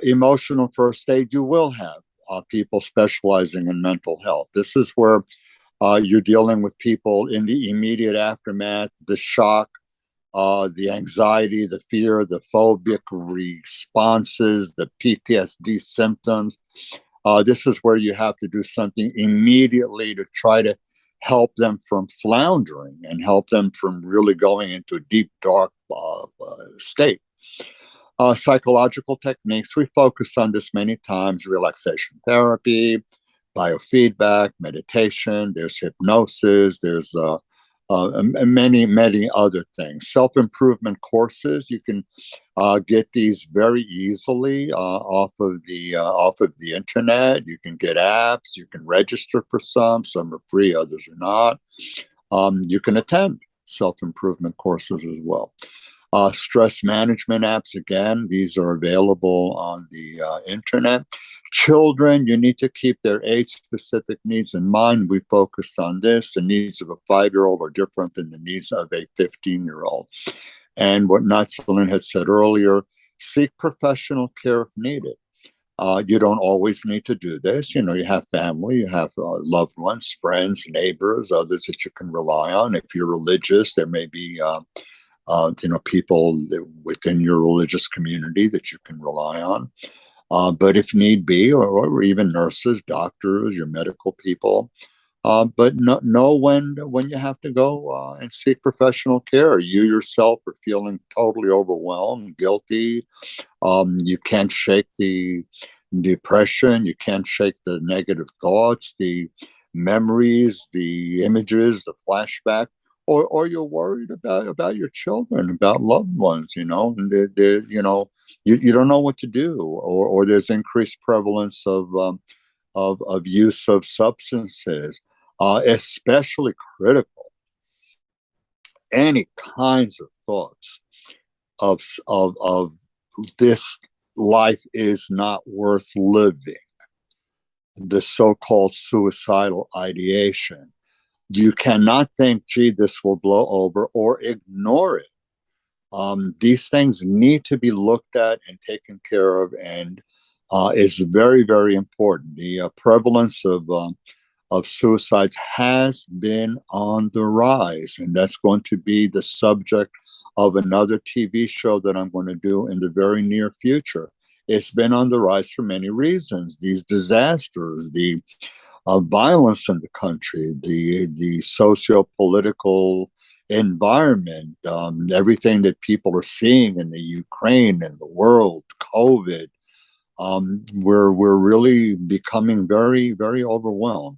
Emotional first aid, you will have people specializing in mental health. This is where you're dealing with people in the immediate aftermath, the shock, the anxiety, the fear, the phobic responses, the PTSD symptoms. This is where you have to do something immediately to try to help them from floundering and help them from really going into a deep, dark state. Psychological techniques, we focus on this many times: relaxation therapy, biofeedback, meditation, there's hypnosis, there's many other things. Self-improvement courses, you can get these very easily off of the internet. You can get apps, you can register for some are free, others are not. You can attend self-improvement courses as well. Stress management apps, again, these are available on the internet. Children, you need to keep their age-specific needs in mind. We focused on this. The needs of a 5-year-old are different than the needs of a 15-year-old. And what Natsalin had said earlier, seek professional care if needed. You don't always need to do this. You have family, you have loved ones, friends, neighbors, others that you can rely on. If you're religious, there may be people within your religious community that you can rely on. But if need be, or even nurses, doctors, your medical people, but know when you have to go and seek professional care. You yourself are feeling totally overwhelmed, guilty. You can't shake the depression. You can't shake the negative thoughts, the memories, the images, the flashback. Or you're worried about your children, about loved ones, and you don't know what to do, or there's increased prevalence of use of substances, especially critical. Any kinds of thoughts of this life is not worth living, the so-called suicidal ideation. You cannot think, gee, this will blow over, or ignore it. These things need to be looked at and taken care of, and is very, very important. The prevalence of suicides has been on the rise, and that's going to be the subject of another TV show that I'm going to do in the very near future. It's been on the rise for many reasons. These disasters, the violence in the country, the socio-political environment, everything that people are seeing in the Ukraine and the world, COVID, we're really becoming very, very overwhelmed.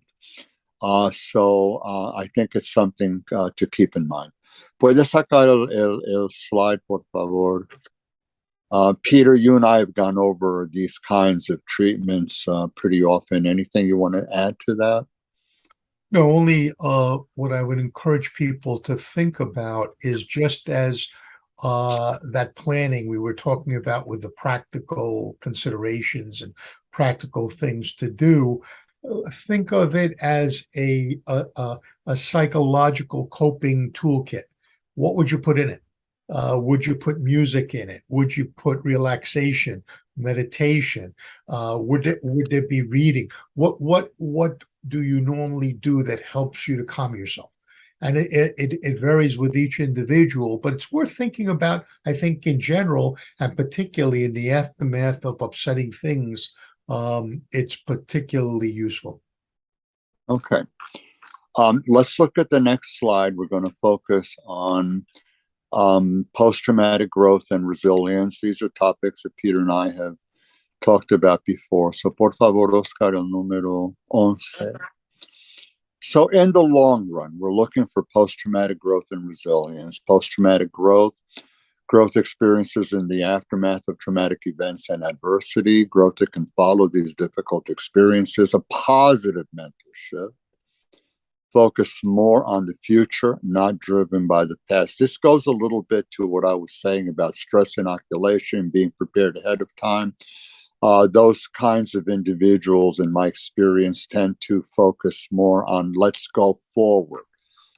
So I think it's something to keep in mind. ¿Puedes sacar el slide, por favor? Peter, you and I have gone over these kinds of treatments pretty often. Anything you want to add to that? No, only what I would encourage people to think about is just as that planning we were talking about with the practical considerations and practical things to do. Think of it as a psychological coping toolkit. What would you put in it? Would you put music in it? Would you put relaxation, meditation? Would there be reading? What do you normally do that helps you to calm yourself? And it varies with each individual, but it's worth thinking about, I think, in general, and particularly in the aftermath of upsetting things, it's particularly useful. Okay. Let's look at the next slide. We're going to focus on post-traumatic growth and resilience. These are topics that Peter and I have talked about before. So, por favor, Oscar, el número 11. So in the long run, we're looking for post-traumatic growth and resilience. Post-traumatic growth experiences in the aftermath of traumatic events and adversity, growth that can follow these difficult experiences, a positive mentorship, focus more on the future, not driven by the past. This goes a little bit to what I was saying about stress inoculation, being prepared ahead of time. Those kinds of individuals, in my experience, tend to focus more on let's go forward.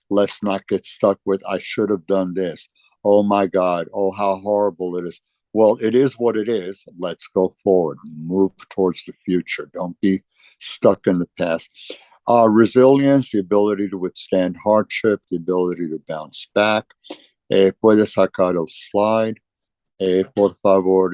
Let's not get stuck with, I should have done this. Oh my God. Oh, how horrible it is. Well, it is what it is. Let's go forward. Move towards the future. Don't be stuck in the past. Resilience, the ability to withstand hardship, the ability to bounce back. Puede sacar el slide. Por favor.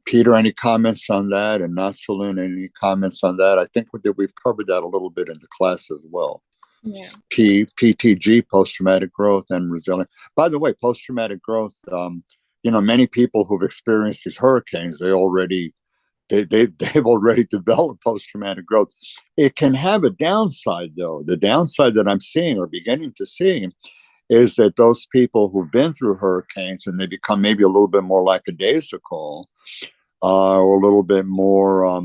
Peter, any comments on that? And Natsalun, any comments on that? I think we've covered that a little bit in the class as well. Yeah. PTG, post-traumatic growth and resilience. By the way, post-traumatic growth, many people who've experienced these hurricanes, they've already developed post-traumatic growth. It can have a downside, though. The downside that I'm seeing or beginning to see is that those people who've been through hurricanes and they become maybe a little bit more lackadaisical or a little bit more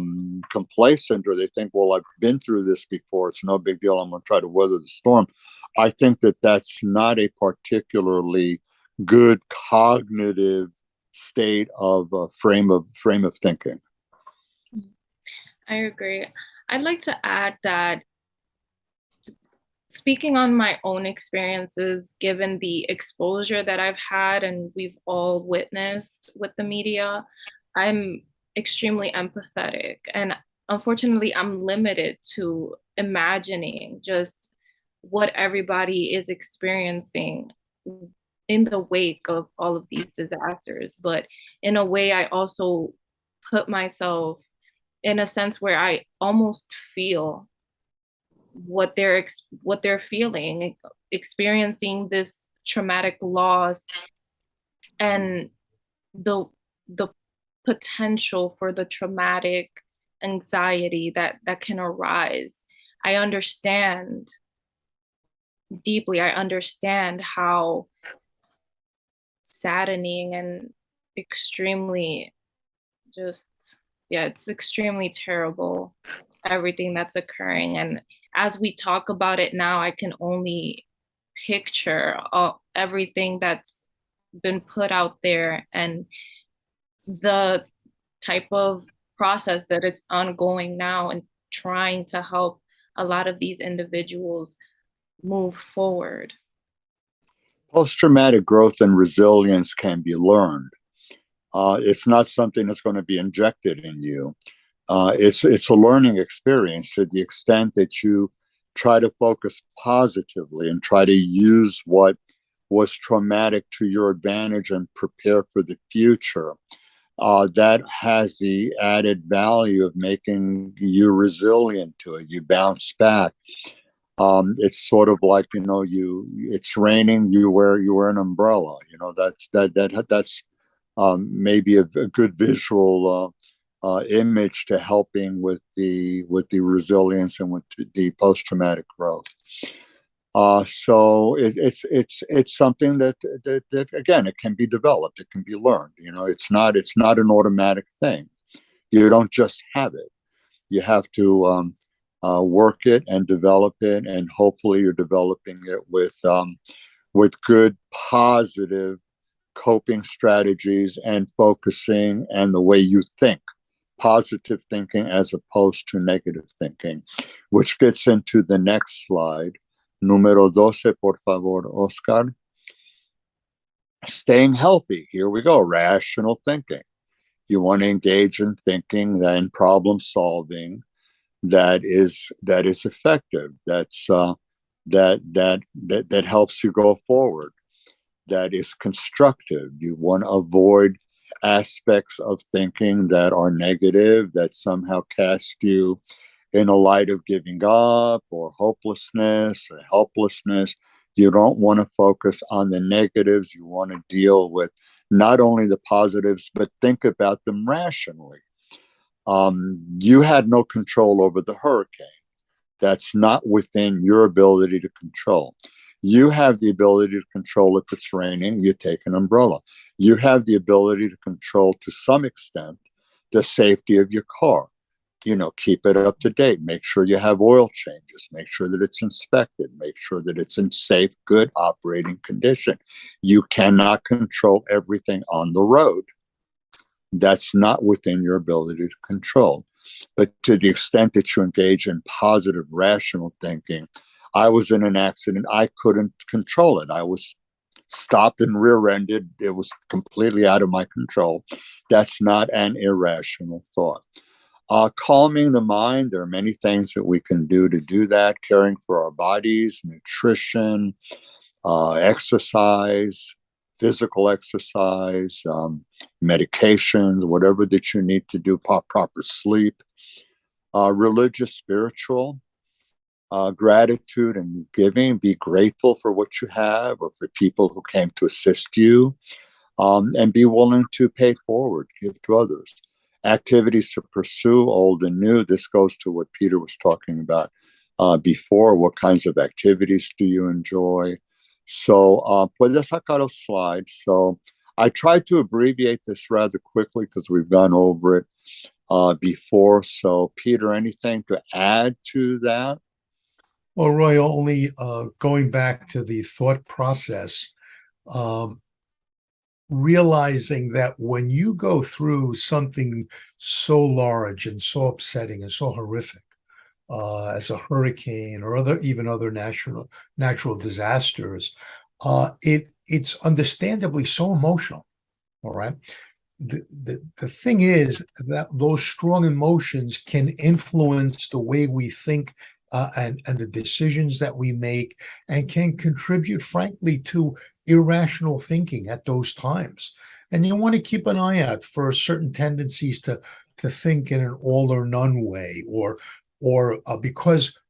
complacent, or they think, well, I've been through this before. It's no big deal. I'm going to try to weather the storm. I think that that's not a particularly good cognitive state of frame of thinking. I agree. I'd like to add that speaking on my own experiences, given the exposure that I've had and we've all witnessed with the media, I'm extremely empathetic. And unfortunately, I'm limited to imagining just what everybody is experiencing in the wake of all of these disasters. But in a way, I also put myself in a sense where I almost feel what they're feeling, experiencing this traumatic loss and the potential for the traumatic anxiety that can arise. I understand deeply. I understand how saddening and extremely it's extremely terrible, everything that's occurring. And as we talk about it now, I can only picture everything that's been put out there and the type of process that it's ongoing now and trying to help a lot of these individuals move forward. Post-traumatic growth and resilience can be learned. It's not something that's going to be injected in you. It's a learning experience to the extent that you try to focus positively and try to use what was traumatic to your advantage and prepare for the future. That has the added value of making you resilient to it. You bounce back. It's sort of like, it's raining, you wear an umbrella. That's maybe a good visual image to helping with the resilience and with the post-traumatic growth. So it's something that again, it can be developed, it can be learned. It's not an automatic thing. You don't just have it. You have to work it and develop it, and hopefully you're developing it with good, positive coping strategies and focusing and the way you think. Positive thinking as opposed to negative thinking, which gets into the next slide. Número 12, por favor, Oscar. Staying healthy. Here we go. Rational thinking. You want to engage in thinking, then problem solving that is effective. That helps you go forward. That is constructive. You want to avoid aspects of thinking that are negative, that somehow cast you in a light of giving up or hopelessness or helplessness. You don't want to focus on the negatives. You want to deal with not only the positives, but think about them rationally. You had no control over the hurricane. That's not within your ability to control. You have the ability to control if it's raining, you take an umbrella. You have the ability to control, to some extent, the safety of your car. Keep it up to date. Make sure you have oil changes. Make sure that it's inspected. Make sure that it's in safe, good operating condition. You cannot control everything on the road. That's not within your ability to control. But to the extent that you engage in positive, rational thinking, I was in an accident. I couldn't control it. I was stopped and rear-ended. It was completely out of my control. That's not an irrational thought. Calming the mind. There are many things that we can do to do that. Caring for our bodies, nutrition, exercise, physical exercise, medications, whatever that you need to do, proper sleep, religious, spiritual, gratitude and giving. Be grateful for what you have or for people who came to assist you, and be willing to pay forward, give to others. Activities to pursue, old and new. This goes to what Peter was talking about before. What kinds of activities do you enjoy? So, puedes sacar los slides. So, I tried to abbreviate this rather quickly because we've gone over it before. So, Peter, anything to add to that? Well, Roy, only going back to the thought process, realizing that when you go through something so large and so upsetting and so horrific as a hurricane or even other natural disasters, it's understandably so emotional. All right. The thing is that those strong emotions can influence the way we think and the decisions that we make, and can contribute, frankly, to irrational thinking at those times. And you want to keep an eye out for certain tendencies to think in an all or none way, or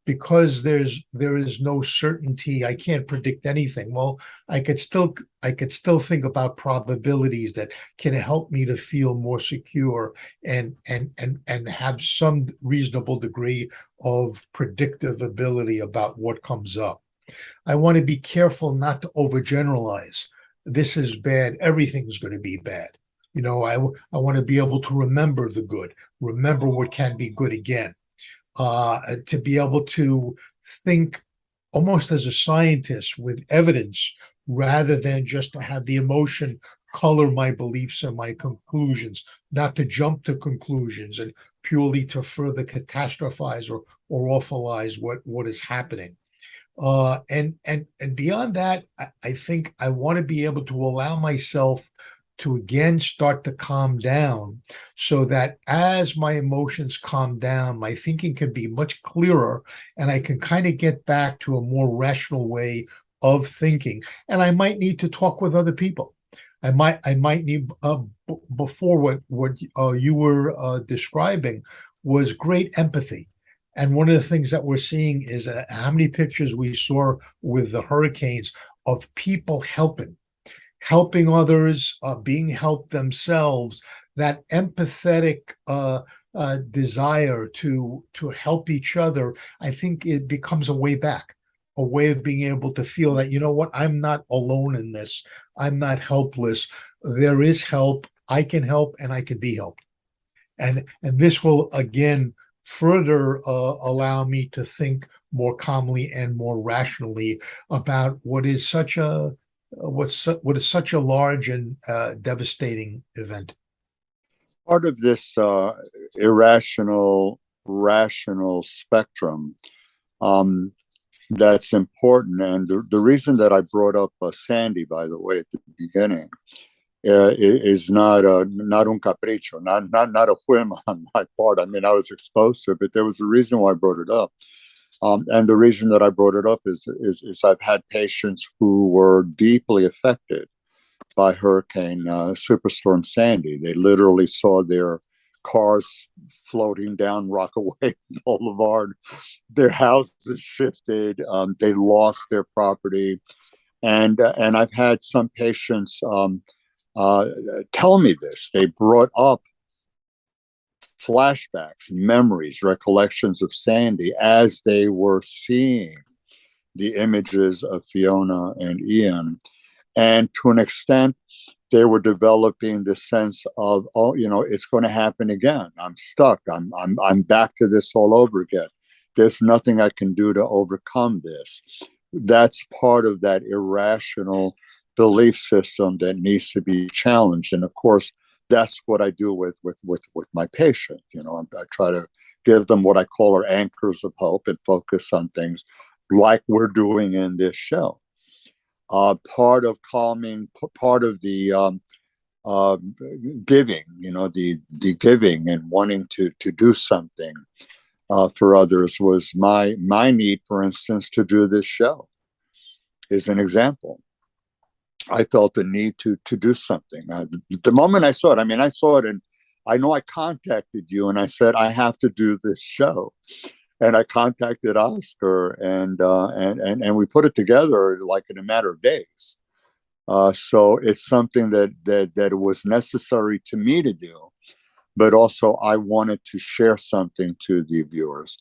because there is no certainty, I can't predict anything. Well, I could still think about probabilities that can help me to feel more secure and have some reasonable degree of predictive ability about what comes up. I want to be careful not to overgeneralize. This is bad, everything's going to be bad. I want to be able to remember the good, remember what can be good again. To be able to think almost as a scientist with evidence, rather than just to have the emotion color my beliefs and my conclusions, not to jump to conclusions and purely to further catastrophize or awfulize what is happening. And beyond that, I think I want to be able to allow myself to again start to calm down, so that as my emotions calm down, my thinking can be much clearer, and I can kind of get back to a more rational way of thinking. And I might need to talk with other people. I might need before what you were describing was great empathy. And one of the things that we're seeing is how many pictures we saw with the hurricanes of people helping others, being helped themselves. That empathetic desire to help each other, I think it becomes a way back. a way of being able to feel that, you know what, I'm not alone in this. I'm not helpless. There is help. I can help and I can be helped. And this will again further allow me to think more calmly and more rationally about what is such a what is such a large and devastating event. Part of this irrational rational spectrum um, that's important, and the reason that I brought up Sandy, by the way, at the beginning, is not un capricho, not a whim on my part. I mean, I was exposed to it, but there was a reason why I brought it up. And the reason that I brought it up is I've had patients who were deeply affected by Hurricane Superstorm Sandy. They literally saw their cars floating down Rockaway Boulevard, their houses shifted, they lost their property, and I've had some patients tell me this. They brought up flashbacks, memories, recollections of Sandy as they were seeing the images of Fiona and Ian. And to an extent, they were developing this sense of, oh, you know, it's going to happen again. I'm stuck. I'm back to this all over again. There's nothing I can do to overcome this. That's part of that irrational belief system that needs to be challenged. And of course, that's what I do with my patient. You know, I try to give them what I call our anchors of hope and focus on things like we're doing in this show. Part of calming, part of the giving, you know, the giving and wanting to do something for others was my need, for instance, to do this show. Is an example. I felt the need to do something. The moment I saw it, I mean, I saw it, and I know I contacted you, and I said I have to do this show. And I contacted Oscar, and we put it together like in a matter of days. So it's something that was necessary to me to do, but also I wanted to share something to the viewers.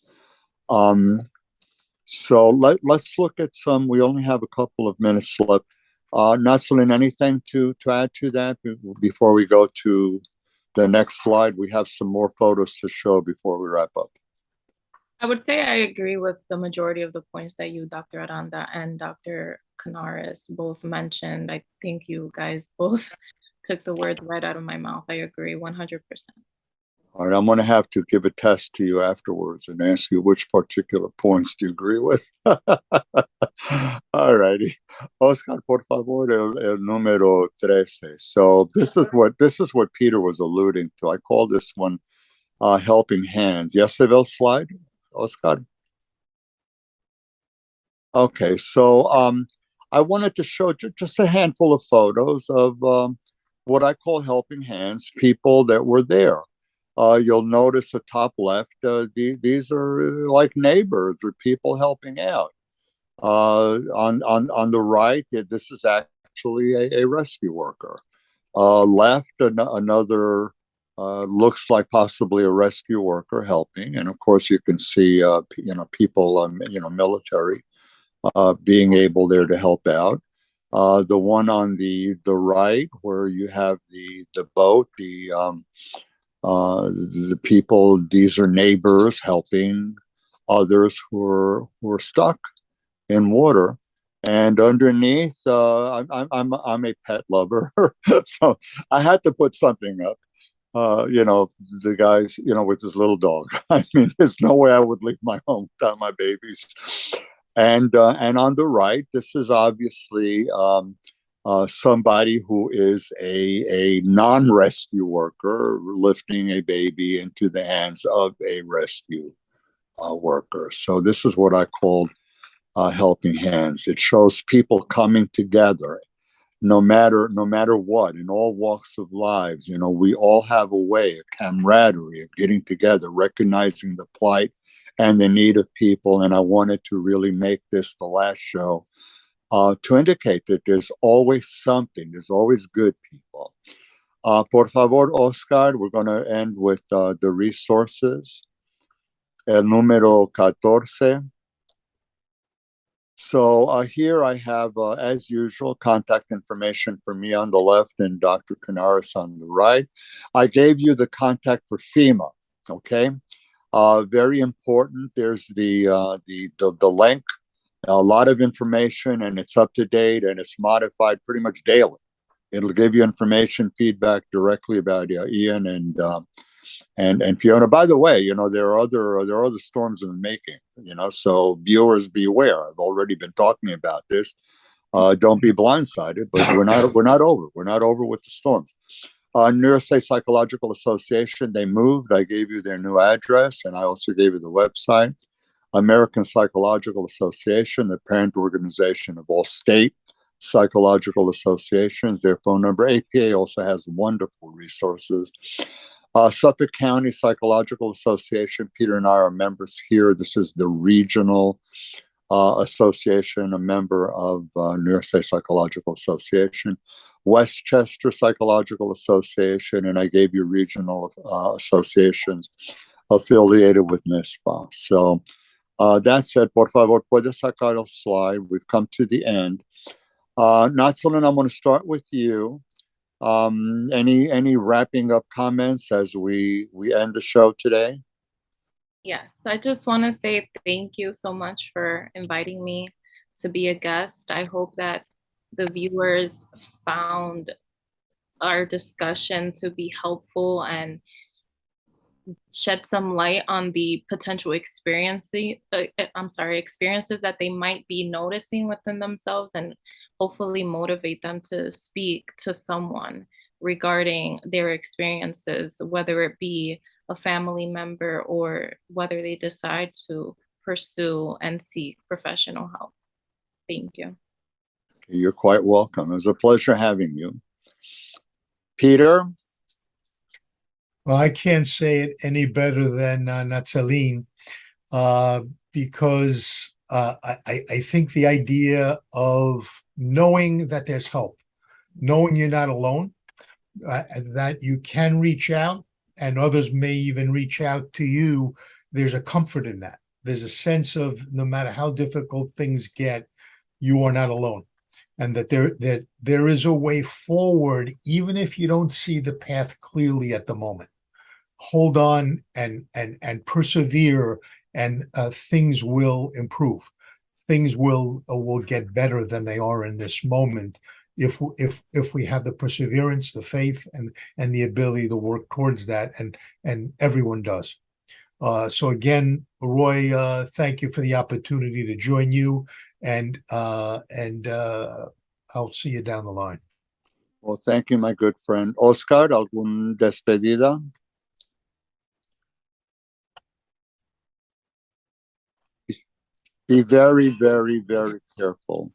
So let's look at some. We only have a couple of minutes left. Nazanin, anything to add to that before we go to the next slide? We have some more photos to show before we wrap up. I would say I agree with the majority of the points that you, Dr. Aranda, and Dr. Canaris both mentioned. I think you guys both took the words right out of my mouth. I agree 100%. All right, I'm going to have to give a test to you afterwards and ask you which particular points do you agree with. All righty. Oscar, por favor, el número 13. So this is what Peter was alluding to. I call this one helping hands. Yes, se ve el slide, Oscar? Okay, so I wanted to show just a handful of photos of what I call helping hands, people that were there. You'll notice the top left, these are like neighbors or people helping out. On the right, this is actually a rescue worker. Left, another looks like possibly a rescue worker helping, and of course you can see people military being able there to help out. The one on the right where you have the boat, the people, these are neighbors helping others who are stuck in water. And underneath, I'm a pet lover, so I had to put something up. The guys, with his little dog. I mean, there's no way I would leave my home without my babies. And on the right, this is obviously somebody who is a non-rescue worker lifting a baby into the hands of a rescue worker. So this is what I called helping hands. It shows people coming together, no matter what, in all walks of lives. We all have a way, a camaraderie of getting together, recognizing the plight and the need of people. And I wanted to really make this the last show to indicate that there's always something, there's always good people. Por favor, Oscar, we're going to end with the resources. El número 14. So here I have, as usual, contact information for me on the left and Dr. Canaris on the right. I gave you the contact for FEMA. Okay, very important. There's the link. A lot of information, and it's up to date, and it's modified pretty much daily. It'll give you information, feedback directly about Ian and Fiona. By the way, there are other storms in the making. So viewers beware. I've already been talking about this. Don't be blindsided, but we're not over. We're not over with the storms. Neurostate Psychological Association, they moved. I gave you their new address, and I also gave you the website. American Psychological Association, the parent organization of all state psychological associations, their phone number. APA also has wonderful resources. Suffolk County Psychological Association, Peter and I are members here. This is the regional association, a member of Neurostate Psychological Association. Westchester Psychological Association, and I gave you regional associations affiliated with NISPA. So that said, por favor, puedes sacar el slide. We've come to the end. Natsalin, I'm going to start with you. Any wrapping up comments as we end the show today? Yes, I just want to say thank you so much for inviting me to be a guest. I hope that the viewers found our discussion to be helpful and shed some light on the potential experiences that they might be noticing within themselves, and hopefully motivate them to speak to someone regarding their experiences, whether it be a family member or whether they decide to pursue and seek professional help. Thank you. You're quite welcome. It was a pleasure having you. Peter? Well, I can't say it any better than Natsaline, because I think the idea of knowing that there's help, knowing you're not alone, that you can reach out, and others may even reach out to you, there's a comfort in that. There's a sense of no matter how difficult things get, you are not alone. And that there is a way forward, even if you don't see the path clearly at the moment. Hold on and persevere, and things will improve. Things will get better than they are in this moment if we have the perseverance, the faith, and the ability to work towards that, and everyone does. So again, Roy, thank you for the opportunity to join you, and I'll see you down the line. Well, thank you, my good friend. Oscar, ¿algún despedida? Be very, very, very careful.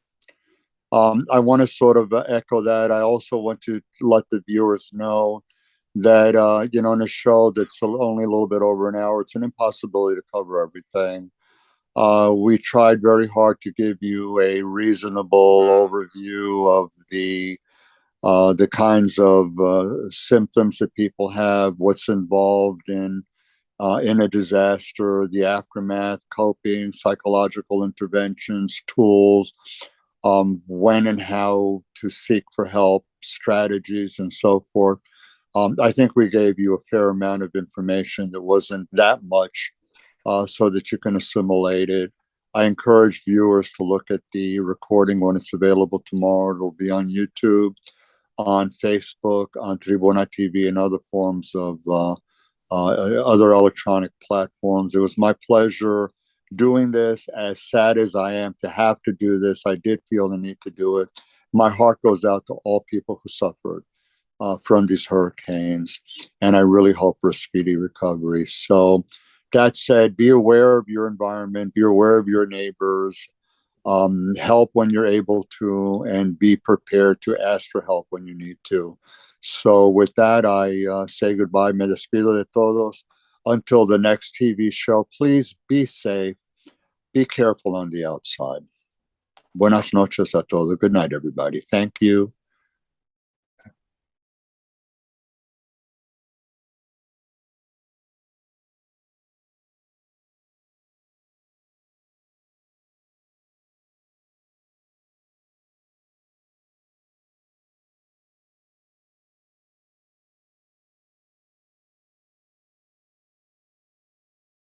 I want to sort of echo that. I also want to let the viewers know that, in a show that's only a little bit over an hour, it's an impossibility to cover everything. We tried very hard to give you a reasonable overview of the kinds of symptoms that people have, what's involved in a disaster, the aftermath, coping, psychological interventions, tools, when and how to seek for help, strategies, and so forth. I think we gave you a fair amount of information that wasn't that much, so that you can assimilate it. I encourage viewers to look at the recording when it's available tomorrow. It'll be on YouTube, on Facebook, on Tribuna TV, and other forms of other electronic platforms. It was my pleasure doing this. As sad as I am to have to do this, I did feel the need to do it. My heart goes out to all people who suffered from these hurricanes, and I really hope for a speedy recovery. So that said, be aware of your environment, be aware of your neighbors, help when you're able to, and be prepared to ask for help when you need to. So with that, I say goodbye. Me despido de todos. Until the next TV show, please be safe. Be careful on the outside. Buenas noches a todos. Good night, everybody. Thank you.